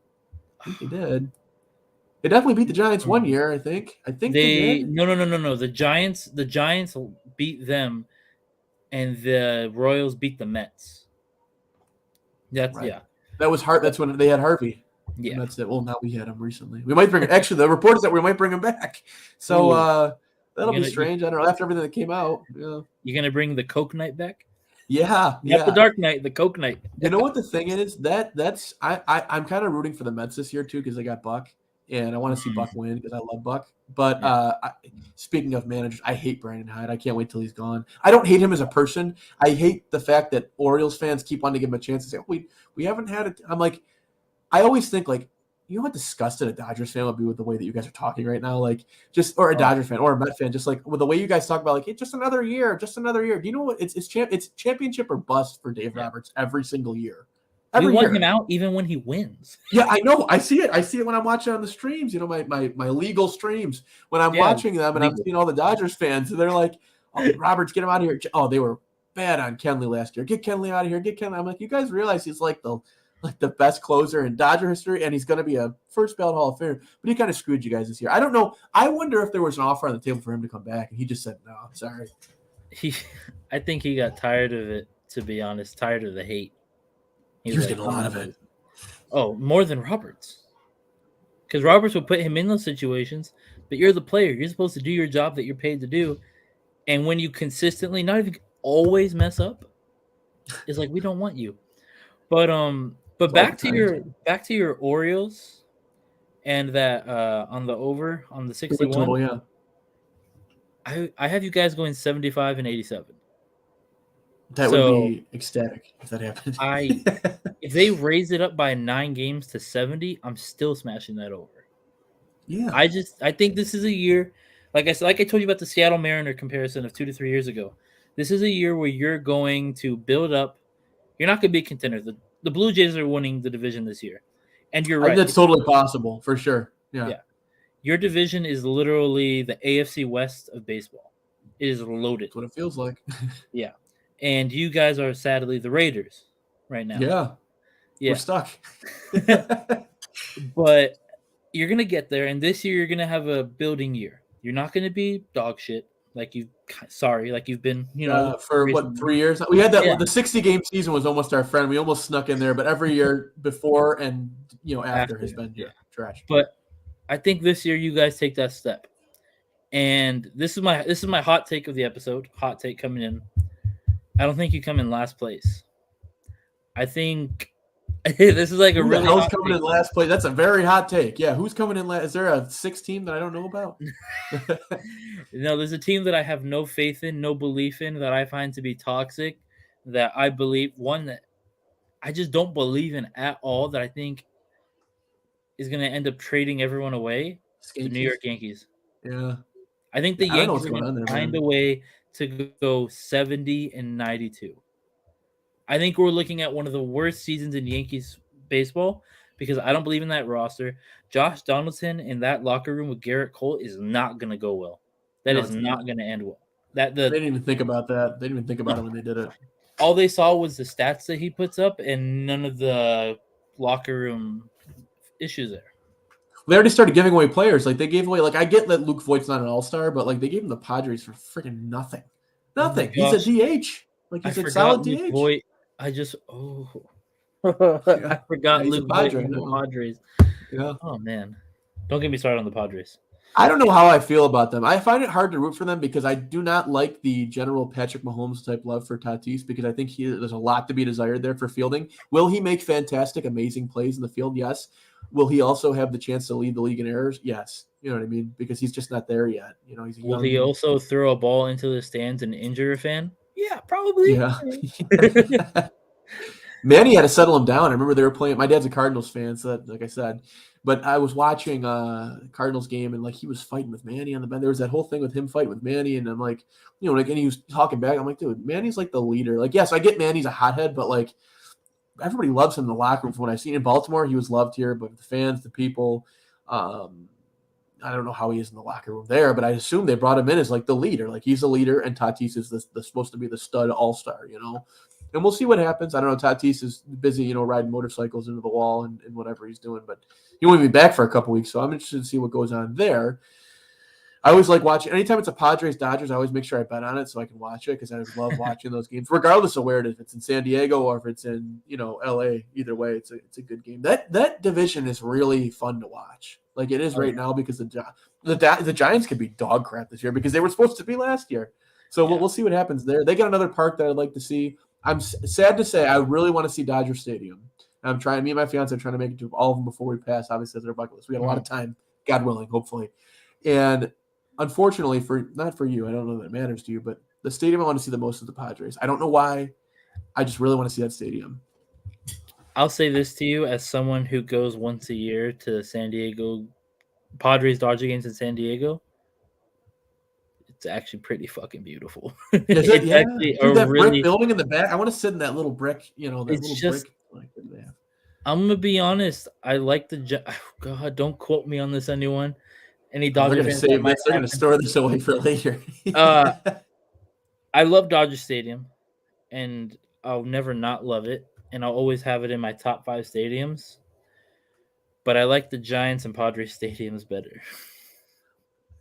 I think they did. They definitely beat the Giants one year. I think they did. No. The Giants beat them, and the Royals beat the Mets. That's right. Yeah. That was hard. That's when they had Harvey. Yeah. That's it. Well, now we had him recently. We might bring actually the report is that we might bring him back. So that'll be strange. I don't know. After everything that came out. Yeah. You gonna bring the Coke Knight back? Yeah. Not the Dark Knight, the Coke Knight. You know what the thing is? That's I'm kind of rooting for the Mets this year too because they got Buck, and I want to see Buck win because I love Buck. But speaking of managers, I hate Brandon Hyde. I can't wait till he's gone. I don't hate him as a person. I hate the fact that Orioles fans keep wanting to give him a chance to say, oh, we haven't had it. I'm like, I always think like, you know how disgusted a Dodgers fan would be with the way that you guys are talking right now? Like or a Dodgers fan or a Met fan, just like with the way you guys talk about like, hey, just another year. Do you know what? It's championship or bust for Dave Roberts every single year. We want him out even when he wins. Yeah, I know. I see it when I'm watching on the streams, my legal streams, when I'm watching them and I'm seeing all the Dodgers fans and they're like, oh, Roberts, get him out of here. Oh, they were bad on Kenley last year. Get Kenley out of here. Get Kenley. I'm like, you guys realize he's like the best closer in Dodger history, and he's going to be a first ballot Hall of Famer. But he kind of screwed you guys this year. I don't know. I wonder if there was an offer on the table for him to come back, and he just said no. Sorry. I think he got tired of it. To be honest, tired of the hate. He was getting a lot of it. Oh, more than Roberts. Because Roberts would put him in those situations, but you're the player. You're supposed to do your job that you're paid to do. And when you consistently, not even always mess up, it's like we don't want you. But back to your Orioles and that on the over on the 61. Total, yeah. I have you guys going 75 and 87. That would be ecstatic if that happened. If they raise it up by 9 games to 70, I'm still smashing that over. Yeah. I think this is a year, like I told you about the Seattle Mariner comparison of 2 to 3 years ago. This is a year where you're going to build up. You're not going to be contenders. The Blue Jays are winning the division this year, and you're right. That's totally possible for sure. Yeah. Yeah. Your division is literally the AFC West of baseball. It is loaded. That's what it feels like. Yeah. And you guys are sadly the Raiders right now. Yeah. Yeah. We're stuck. But you're going to get there. And this year, you're going to have a building year. You're not going to be dog shit like you've been, for recently. what, 3 years? We had that. Yeah. The 60-game season was almost our friend. We almost snuck in there, but every year before and after has been trash. But I think this year you guys take that step. And this is my hot take of the episode. Hot take coming in. I don't think you come in last place. I think this is like a really hell's hot coming take. in last place? That's a very hot take. Yeah, who's coming in last? Is there a 6 team that I don't know about? No, there's a team that I have no faith in, no belief in, that I find to be toxic, that I believe, one that I just don't believe in at all, that I think is going to end up trading everyone away. The New York Yankees. Yeah. I think the I don't know Yankees what's are going on going to there, find man. a way to go 70-92. I think we're looking at one of the worst seasons in Yankees baseball because I don't believe in that roster. Josh Donaldson in that locker room with Garrett Cole is not going to go well. That is not going to end well. They didn't even think about that. They didn't even think about it when they did it. All they saw was the stats that he puts up and none of the locker room issues there. They already started giving away players. Like, they gave away, like, I get that Luke Voigt's not an all-star, but, like, they gave him the Padres for freaking nothing. Nothing. Oh he's a DH. Like, he's a solid DH. Voigt. I forgot Luke Voigt from the Padres. Yeah. Oh, man. Don't get me started on the Padres. I don't know how I feel about them. I find it hard to root for them because I do not like the general Patrick Mahomes type love for Tatis because I think there's a lot to be desired there for fielding. Will he make fantastic, amazing plays in the field? Yes. Will he also have the chance to lead the league in errors? Yes. You know what I mean? Because he's just not there yet. He's Will he also throw a ball into the stands and injure a fan? Yeah, probably. Yeah. Manny had to settle him down. I remember they were playing. My dad's a Cardinals fan, so that, like I said, but I was watching Cardinals game and like he was fighting with Manny on the bench. There was that whole thing with him fighting with Manny, and I'm like, and he was talking back. I'm like, dude, Manny's like the leader. Like, yes, I get Manny's a hothead, but like everybody loves him in the locker room. From what I've seen in Baltimore, he was loved here, but the fans, the people, I don't know how he is in the locker room there, but I assume they brought him in as like the leader. Like he's the leader, and Tatis is the supposed to be the stud all-star, And we'll see what happens. I don't know. Tatis is busy, riding motorcycles into the wall and whatever he's doing, but he won't be back for a couple weeks, so I'm interested to see what goes on there. I always like watching. Anytime it's a Padres-Dodgers, I always make sure I bet on it so I can watch it because I love watching those games, regardless of where it is. If it's in San Diego or if it's in L.A., either way, it's a good game. That division is really fun to watch. Like it is right now because the Giants could be dog crap this year because they were supposed to be last year. So we'll see what happens there. They got another park that I'd like to see. I'm sad to say I really want to see Dodger Stadium. I'm trying. Me and my fiance are trying to make it to all of them before we pass. Obviously, they're bucket list. We got a lot of time, God willing, hopefully. And unfortunately, not for you, I don't know that it matters to you, but the stadium I want to see the most is the Padres. I don't know why. I just really want to see that stadium. I'll say this to you as someone who goes once a year to San Diego Padres Dodger games in San Diego. It's actually pretty fucking beautiful. Is it? Yeah. Dude, that really, brick building in the back. I want to sit in that little brick. Brick. Like, I'm gonna be honest. I like God. Don't quote me on this, anyone. Any Dodger fans? They're going to store this away for later. I love Dodger Stadium, and I'll never not love it, and I'll always have it in my top 5 stadiums. But I like the Giants and Padres stadiums better.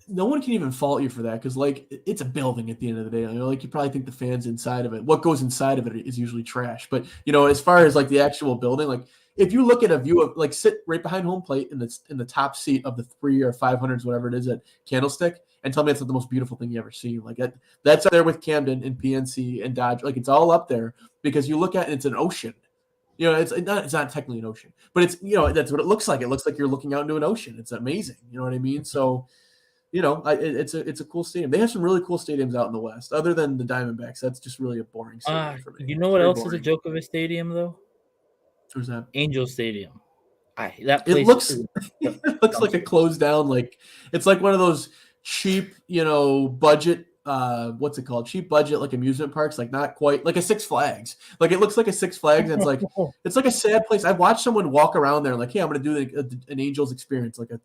No one can even fault you for that because, like, it's a building at the end of the day. Like, you probably think the fans inside of it, what goes inside of it is usually trash. But, as far as, like, the actual building, like, if you look at a view of, like, sit right behind home plate in the top seat of the 3 or 500s, whatever it is at Candlestick, and tell me it's not the most beautiful thing you ever seen. Like, that's up there with Camden and PNC and Dodge. Like, it's all up there because you look at it, it's an ocean. It's not technically an ocean, but it's, that's what it looks like. It looks like you're looking out into an ocean. It's amazing. You know what I mean? So, it's a cool stadium. They have some really cool stadiums out in the West, other than the Diamondbacks. That's just really a boring stadium for me. You know what else is a joke of a stadium, though? Who's that? Angel Stadium. That It place looks is it looks like a closed down, like it's like one of those cheap, budget what's it called? Cheap budget like amusement parks, like not quite like a Six Flags. Like it looks like a Six Flags, and it's like a sad place. I watched someone walk around there like, "Hey, I'm going to do an Angels experience, like it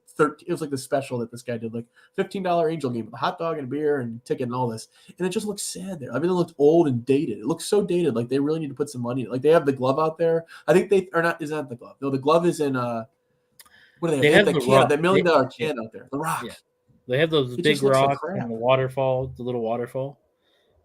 was like the special that this guy did, like $15 Angel game with a hot dog and a beer and ticket and all this." And it just looks sad there. Everything looked old and dated. It looks so dated. Like they really need to put some money in it. Like they have the glove out there. I think they are not. Is not the glove? No, the glove is in. What do they have? They have the that can, rock. that $1 million can out there. The rock. Yeah. They have those It big just looks like rocks crap. and the waterfall, the little waterfall.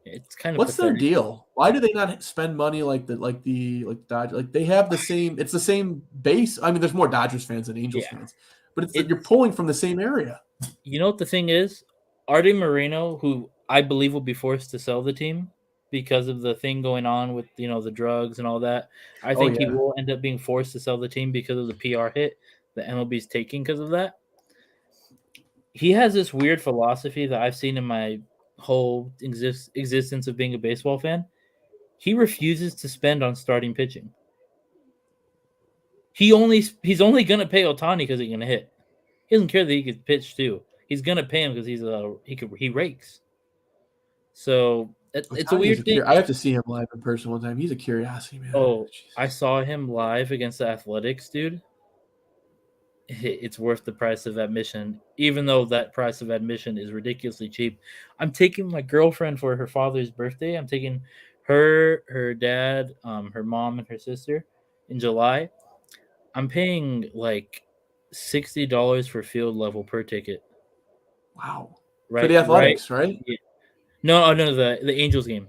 It's kind of What's their pathetic. deal? Why do they not spend money like Dodgers? Like they have the same. It's the same base. I mean, there's more Dodgers fans than Angels fans, but you're pulling from the same area. You know what the thing is? Artie Moreno, who I believe will be forced to sell the team because of the thing going on with the drugs and all that. I think he will end up being forced to sell the team because of the PR hit that MLB's taking because of that. He has this weird philosophy that I've seen in my whole existence of being a baseball fan. He refuses to spend on starting pitching. He's only going to pay Ohtani because he's going to hit. He doesn't care that he could pitch too. He's going to pay him because he rakes. So it's a weird thing. I have to see him live in person one time. He's a curiosity, man. Oh, Jesus. I saw him live against the Athletics, dude. It's worth the price of admission, even though that price of admission is ridiculously cheap. I'm taking my girlfriend for her father's birthday. I'm taking her dad, her mom, and her sister in July. I'm paying like $60 for field level per ticket. Wow. Right, for the Athletics, right? Yeah. No, the Angels game.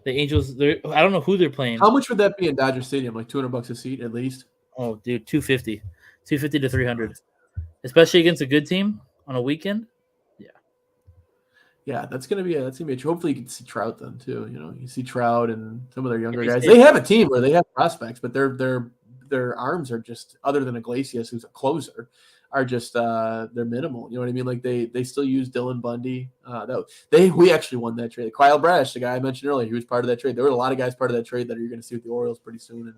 The Angels, I don't know who they're playing. How much would that be in Dodger Stadium? Like $200 a seat at least? Oh, dude, $250 to $300, especially against a good team on a weekend. Yeah, that's gonna be a. Hopefully, you can see Trout then too. You see Trout and some of their younger guys. They have a team where they have prospects, but their arms are just, other than Iglesias, who's a closer, are just they're minimal. You know what I mean? Like they still use Dylan Bundy. We actually won that trade. Kyle Bradish, the guy I mentioned earlier, he was part of that trade. There were a lot of guys part of that trade that you're going to see with the Orioles pretty soon, and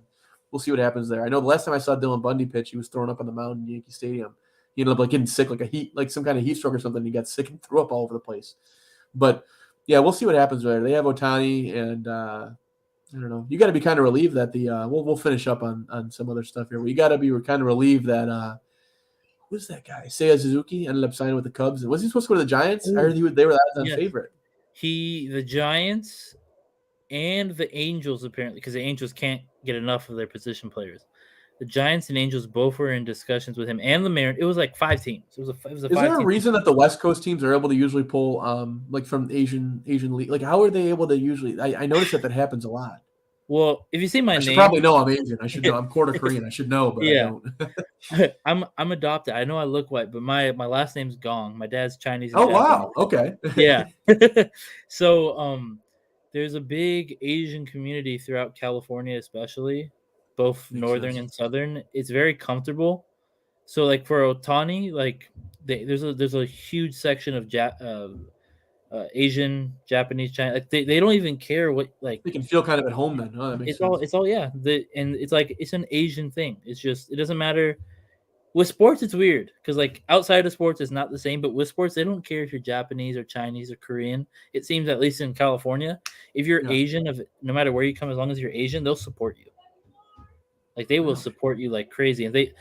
we'll see what happens there. I know the last time I saw Dylan Bundy pitch, he was thrown up on the mound in Yankee Stadium. He ended up like getting sick, like some kind of heat stroke or something. He got sick and threw up all over the place. But yeah, we'll see what happens there. They have Ohtani, and I don't know. You got to be kind of relieved that we'll finish up on some other stuff here. But you got to be kind of relieved that who's that guy? Seiya Suzuki ended up signing with the Cubs. Was he supposed to go to the Giants? I heard they were the odds-on favorite. The Giants and the Angels, apparently, because the Angels can't get enough of their position players. The Giants and Angels both were in discussions with him, and the Mariners. It was like 5 teams. It was a. Is there a reason that the West Coast teams are able to usually pull like from Asian league? Like, how are they able to usually? I noticed that happens a lot. Well, if you see my name, should probably know I'm Asian. I should know I'm quarter Korean. I should know, but yeah. I don't. I'm adopted. I know I look white, but my last name's Gong. My dad's Chinese. Oh wow, okay. Yeah. So there's a big Asian community throughout California, especially both northern and southern. It's very comfortable. So like for Ohtani, like there's a huge section of Asian, Japanese, Chinese. Like they don't even care what, like they can feel kind of at home then. Oh, that makes sense. It's all and it's like it's an Asian thing. It's just, it doesn't matter. With sports, it's weird because like outside of sports, it's not the same. But with sports, they don't care if you're Japanese or Chinese or Korean. It seems, at least in California, if you're Asian, no matter where you come, as long as you're Asian, they'll support you. Like they will support you like crazy. And they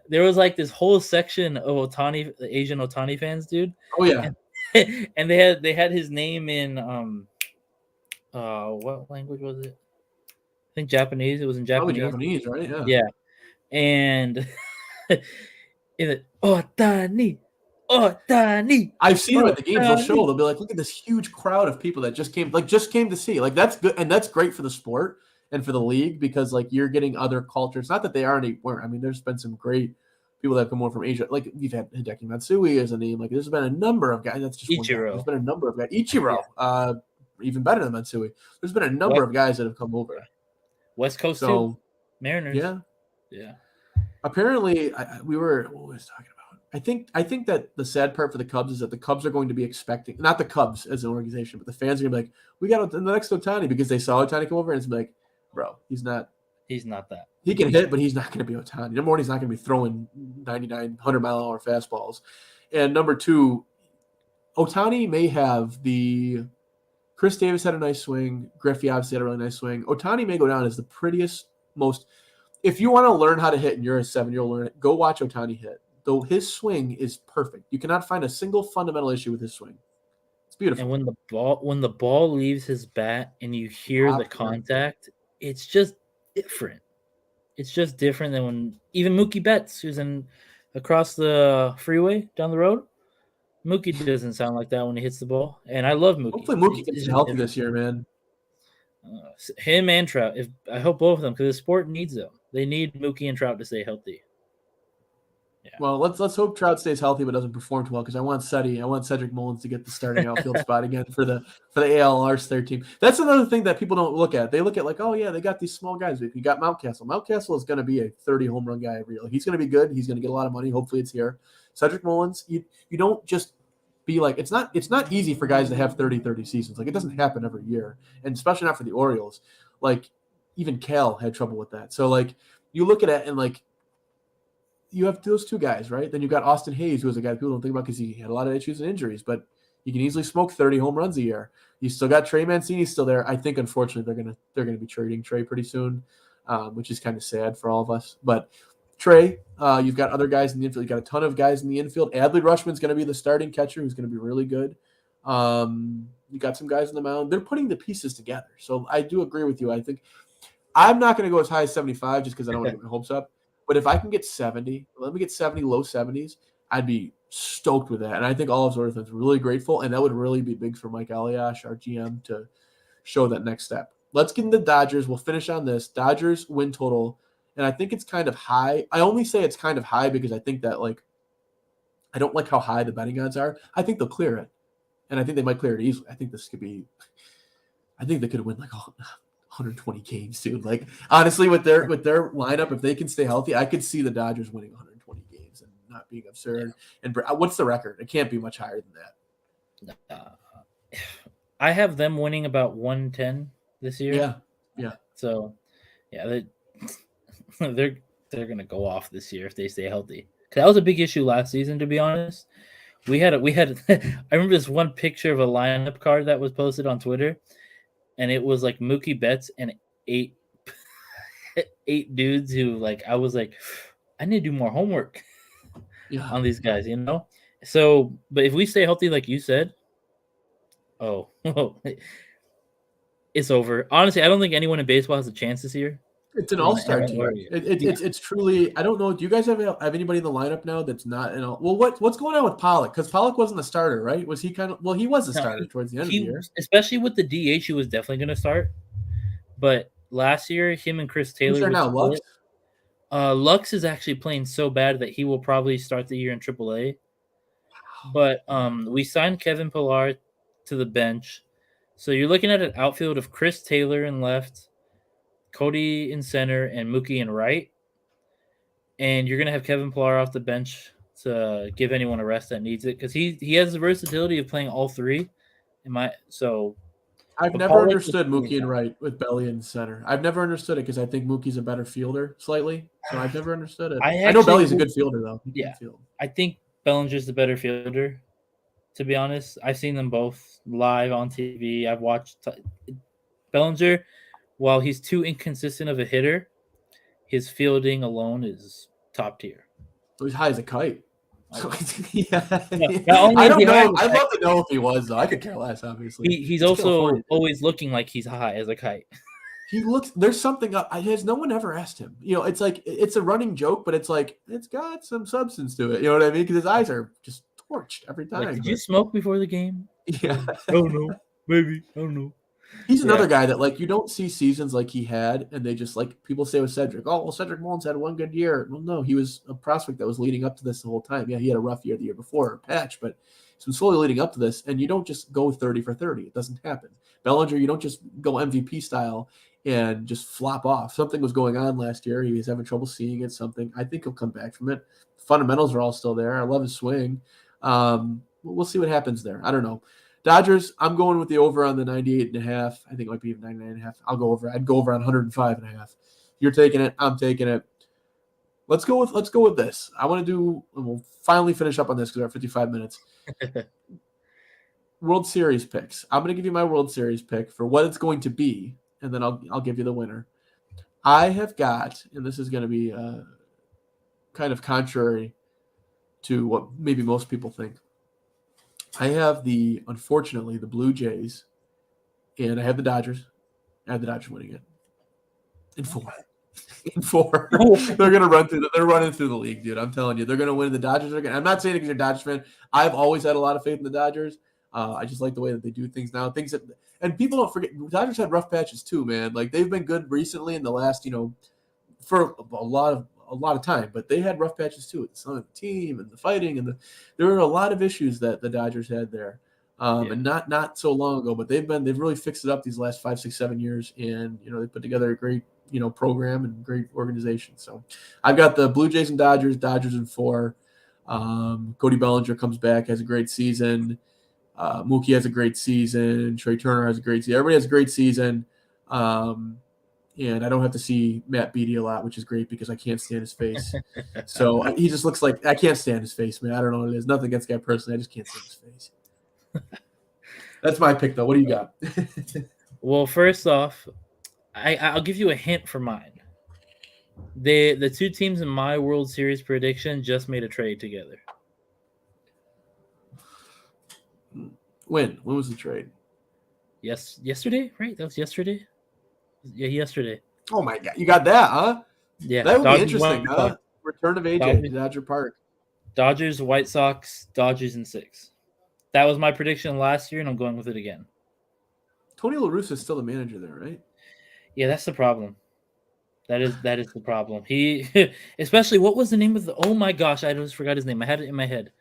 there was like this whole section of Ohtani, the Asian Ohtani fans, dude. Oh yeah. And they had his name in what language was it? I think Japanese. It was in Japanese. Probably Japanese, right? Yeah. Yeah. And in it, Ohtani. I've seen them at the games. They'll show. They'll be like, look at this huge crowd of people that just came to see. Like that's good, and that's great for the sport and for the league, because like you're getting other cultures. Not that they aren't anywhere. I mean, there's been some great people that come over from Asia. Like we've had Hideki Matsui as a name. Like there's been a number of guys. That's just Ichiro. There's been a number of guys. Ichiro, even better than Matsui. There's been a number of guys that have come over. West Coast too. Mariners. Yeah. Apparently, what was I talking about? I think that the sad part for the Cubs is that the Cubs are going to be expecting, not the Cubs as an organization, but the fans are going to be like, we got the next Ohtani, because they saw Ohtani come over, and it's like, bro, he's not He's not that. He can hit, but he's not going to be Ohtani. Number one, he's not going to be throwing 99, 100-mile-an-hour fastballs. And number two, Ohtani may have the – Chris Davis had a nice swing. Griffey obviously had a really nice swing. Ohtani may go down as the prettiest, most – if you want to learn how to hit and you're a 7-year-old, learn it, go watch Ohtani hit. Though his swing is perfect. You cannot find a single fundamental issue with his swing. It's beautiful. And when the ball leaves his bat and you hear the contact, it's just different. It's just different than when even Mookie Betts, who's across the freeway down the road, Mookie doesn't sound like that when he hits the ball. And I love Mookie. Hopefully Mookie gets healthy this year, man. Him and Trout. I hope both of them, because the sport needs them. They need Mookie and Trout to stay healthy. Yeah. Well, let's hope Trout stays healthy but doesn't perform too well, because I want Cedric Mullins to get the starting outfield spot again for the ALR's third team. That's another thing that people don't look at. They look at like, oh yeah, they got these small guys. You got Mountcastle. Mountcastle is going to be a 30 home run guy every year. He's going to be good. He's going to get a lot of money. Hopefully it's here. Cedric Mullins, you don't just be like, it's not easy for guys to have 30 seasons. Like, it doesn't happen every year, and especially not for the Orioles. Like, even Cal had trouble with that. So like, you look at it and like, you have those two guys, right? Then you got Austin Hayes, who is a guy people don't think about because he had a lot of issues and injuries, but he can easily smoke 30 home runs a year. You still got Trey Mancini still there. I think, unfortunately, they're gonna be trading Trey pretty soon, which is kind of sad for all of us. But Trey, you've got other guys in the infield. You've got a ton of guys in the infield. Adley Rutschman's going to be the starting catcher, who's going to be really good. You got some guys on the mound. They're putting the pieces together. So I do agree with you. I think I'm not going to go as high as 75 just because I don't want to get my hopes up. But if I can get 70, let me get 70, low 70s, I'd be stoked with that. And I think all of Zorthon's really grateful, and that would really be big for Mike Eliash, our GM, to show that next step. Let's get into the Dodgers. We'll finish on this. Dodgers win total, and I think it's kind of high. I only say it's kind of high because I think that, like, I don't like how high the betting odds are. I think they'll clear it, and I think they might clear it easily. I think they could win like 120 games, dude. Like, honestly, with their lineup, if they can stay healthy, I could see the Dodgers winning 120 games and not being absurd. And what's the record? It can't be much higher than that. I have them winning about 110 this year. Yeah. So, yeah, they're gonna go off this year if they stay healthy. Because that was a big issue last season, to be honest. We had I remember this one picture of a lineup card that was posted on Twitter, and it was like Mookie Betts and eight dudes who, like, I was like, I need to do more homework on these guys, you know? So, but if we stay healthy, like you said, it's over. Honestly, I don't think anyone in baseball has a chance this year. It's an all-star team. It's truly. I don't know. Do you guys have anybody in the lineup now that's not? Well, what's going on with Pollock? Because Pollock wasn't the starter, right? Was he kind of? Well, he was the starter towards the end of the year. Especially with the DH, he was definitely going to start. But last year, him and Chris Taylor. Who's there now? Lux. Lux is actually playing so bad that he will probably start the year in AAA. But we signed Kevin Pillar to the bench, so you're looking at an outfield of Chris Taylor in left, Cody in center, and Mookie in right. And you're going to have Kevin Pillar off the bench to give anyone a rest that needs it, because he has the versatility of playing all three. I've never understood Mookie in right with Belly in center. I've never understood it because I think Mookie's a better fielder slightly. So I've never understood it. I know Belly's a good fielder, though. I think Bellinger's the better fielder, to be honest. I've seen them both live on TV. I've watched Bellinger. While he's too inconsistent of a hitter, his fielding alone is top tier. So he's high as a kite. I don't know. I'd love to know if he was, though. I could care less, obviously. He's also always looking like he's high as a kite. He looks. There's something up. Has no one ever asked him? You know, it's like it's a running joke, but it's like it's got some substance to it. You know what I mean? Because his eyes are just torched every time. Like, did you smoke before the game? Yeah. I don't know. Maybe. I don't know. He's another guy that, like, you don't see seasons like he had, and they just, like, people say with Cedric, oh, well, Cedric Mullins had one good year. Well, no, he was a prospect that was leading up to this the whole time. Yeah, he had a rough year the year before, a patch, but he's been slowly leading up to this, and you don't just go 30 for 30. It doesn't happen. Bellinger, you don't just go MVP style and just flop off. Something was going on last year. He was having trouble seeing it, something. I think he'll come back from it. Fundamentals are all still there. I love his swing. We'll see what happens there. I don't know. Dodgers, I'm going with the over on the 98.5. I think it might be even 99.5. I'll go over. I'd go over on 105.5. You're taking it. I'm taking it. Let's go with this. I want to do. We'll finally finish up on this because we're at 55 minutes. World Series picks. I'm going to give you my World Series pick for what it's going to be, and then I'll give you the winner. I have got, and this is going to be kind of contrary to what maybe most people think. I have unfortunately, the Blue Jays, and I have the Dodgers. I have the Dodgers winning it in 4. In 4, they're gonna run through. They're running through the league, dude. I'm telling you, they're gonna win. The Dodgers are gonna. I'm not saying it because you're a Dodgers fan. I've always had a lot of faith in the Dodgers. I just like the way that they do things now. And people don't forget. The Dodgers had rough patches too, man. Like they've been good recently in the last, for a lot of time. But they had rough patches too. With the team and the fighting and there were a lot of issues that the Dodgers had there. And not so long ago, but they've really fixed it up these last 5, 6, 7 years, and they put together a great program and great organization. So I've got the Blue Jays and Dodgers in 4. Cody Bellinger comes back, has a great season. Mookie has a great season. Trey Turner has a great season. Everybody has a great season. And I don't have to see Matt Beatty a lot, which is great because I can't stand his face. So he just looks like I can't stand his face, man. I don't know what it is. Nothing against the guy personally. I just can't stand his face. That's my pick, though. What do you got? Well, first off, I'll give you a hint for mine. The two teams in my World Series prediction just made a trade together. When was the trade? Yesterday, right? That was yesterday. Yeah, yesterday. Oh my God, you got that, huh? Yeah, that would be interesting. Huh? Return of AJ to Dodger Park. Dodgers, White Sox, Dodgers in 6. That was my prediction last year, and I'm going with it again. Tony La Russa is still the manager there, right? Yeah, that's the problem. That is the problem. He, especially, what was the name of the? Oh my gosh, I just forgot his name. I had it in my head.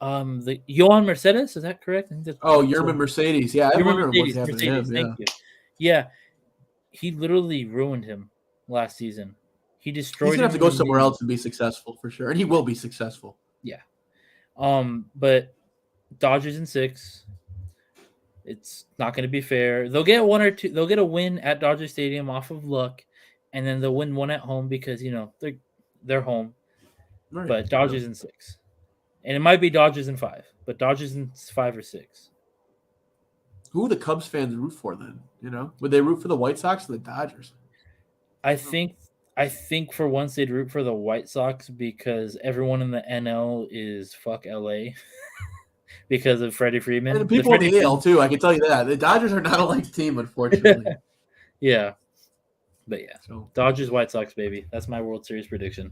The Yohan Mercedes, is that correct? Yerman Mercedes. Yeah, I wonder what's happening to him. Thank you. Yeah, he literally ruined him last season. He destroyed. He's gonna have to go somewhere else and be successful for sure, and he will be successful. Yeah. But Dodgers in 6. It's not going to be fair. They'll get 1 or 2. They'll get a win at Dodger Stadium off of luck, and then they'll win 1 at home because they're home. Right. But Dodgers in 6, and it might be Dodgers in 5, but Dodgers in 5 or 6. Who would the Cubs fans root for then? Would they root for the White Sox or the Dodgers? I think for once they'd root for the White Sox because everyone in the NL is fuck LA. Because of Freddie Freeman. And people in the AL, too. I can tell you that. The Dodgers are not a liked team, unfortunately. Yeah. But yeah. So, Dodgers, White Sox, baby. That's my World Series prediction.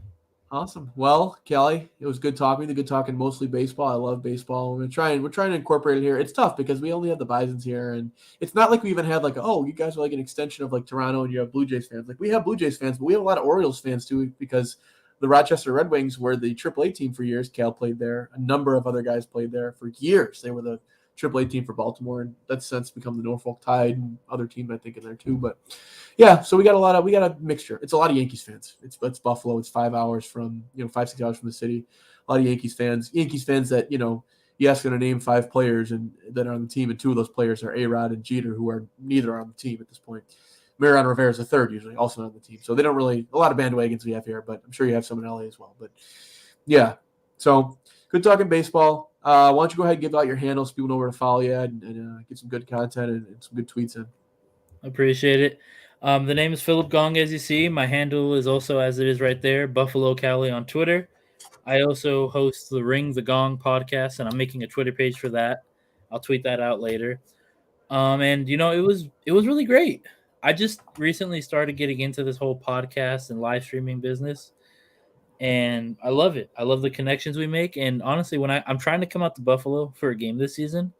Awesome. Well, Kelly, it was good talking. Good talking mostly baseball. I love baseball. We're trying to incorporate it here. It's tough because we only have the Bisons here, and it's not like we even had you guys are like an extension of like Toronto and you have Blue Jays fans. Like we have Blue Jays fans, but we have a lot of Orioles fans too because the Rochester Red Wings were the AAA team for years. Cal played there. A number of other guys played there for years. They were the AAA team for Baltimore, and that's since become the Norfolk Tide and other team I think in there too. But yeah, so we got a mixture. It's a lot of Yankees fans. It's Buffalo. It's 5 hours from 5-6 hours from the city. A lot of Yankees fans that you ask them to name 5 players and that are on the team, and 2 of those players are A-Rod and Jeter, who are neither on the team at this point. Mariano Rivera is the 3rd usually, also on the team. So they don't really – a lot of bandwagons we have here, but I'm sure you have some in LA as well. But, yeah, so good talking baseball. Why don't you go ahead and give out your handles so people know where to follow you and get some good content and some good tweets in. Appreciate it. The name is Philip Gong, as you see. My handle is also as it is right there, Buffalo Cali on Twitter. I also host the Ring the Gong podcast, and I'm making a Twitter page for that. I'll tweet that out later. And it was really great. I just recently started getting into this whole podcast and live streaming business, and I love it. I love the connections we make. And honestly, when I'm trying to come out to Buffalo for a game this season,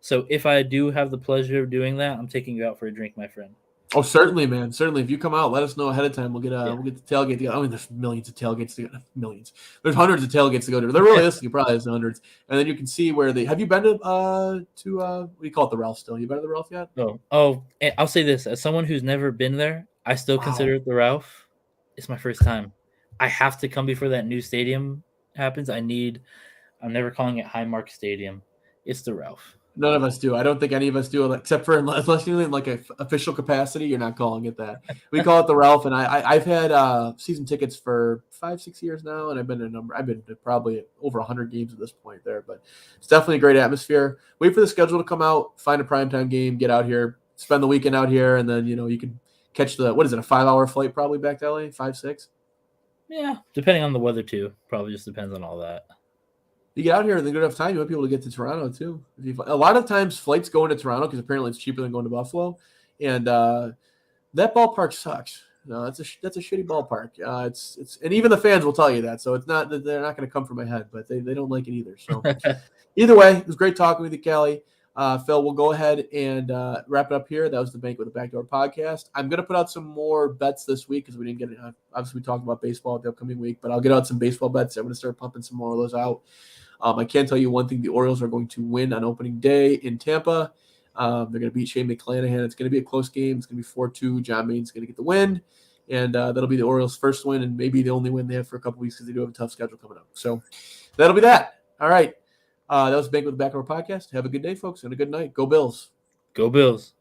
so if I do have the pleasure of doing that, I'm taking you out for a drink, my friend. Oh, certainly, man. Certainly. If you come out, let us know ahead of time. We'll get the tailgate together. I mean, there's millions of tailgates to go. Millions. There's hundreds of tailgates to go to. There really is. You probably has hundreds. And then you can see where have you been to what do you call it, the Ralph still? You been to the Ralph yet? Oh, I'll say this. As someone who's never been there, I still consider it the Ralph. It's my first time. I have to come before that new stadium happens. I'm never calling it Highmark Stadium. It's the Ralph. None of us do. I don't think any of us do, except for unless you're in like an official capacity, you're not calling it that. We call it the Ralph, and I've had season tickets for 5-6 years now, and I've been to probably over 100 games at this point there. But it's definitely a great atmosphere. Wait for the schedule to come out, find a primetime game, get out here, spend the weekend out here, and then you can catch a 5-hour flight probably back to LA, 5-6. Yeah, depending on the weather too. Probably just depends on all that. You get out here and then good enough time, you might be able to get to Toronto too. A lot of times flights go into Toronto because apparently it's cheaper than going to Buffalo, and that ballpark sucks. No, that's a shitty ballpark. It's and even the fans will tell you that. So it's not that they're not going to come from my head, but they don't like it either. So either way, it was great talking with you, Kelly. Phil, we'll go ahead and wrap it up here. That was the Bank with the Backdoor podcast. I'm going to put out some more bets this week because we didn't get it. Obviously, we talked about baseball the upcoming week, but I'll get out some baseball bets. I'm going to start pumping some more of those out. I can tell you one thing: the Orioles are going to win on opening day in Tampa. They're going to beat Shane McClanahan. It's going to be a close game. It's going to be 4-2. John Main's going to get the win, and that'll be the Orioles' first win and maybe the only win they have for a couple weeks because they do have a tough schedule coming up. So that'll be that. All right. That was Bank with the Backdoor podcast. Have a good day, folks, and a good night. Go Bills. Go Bills.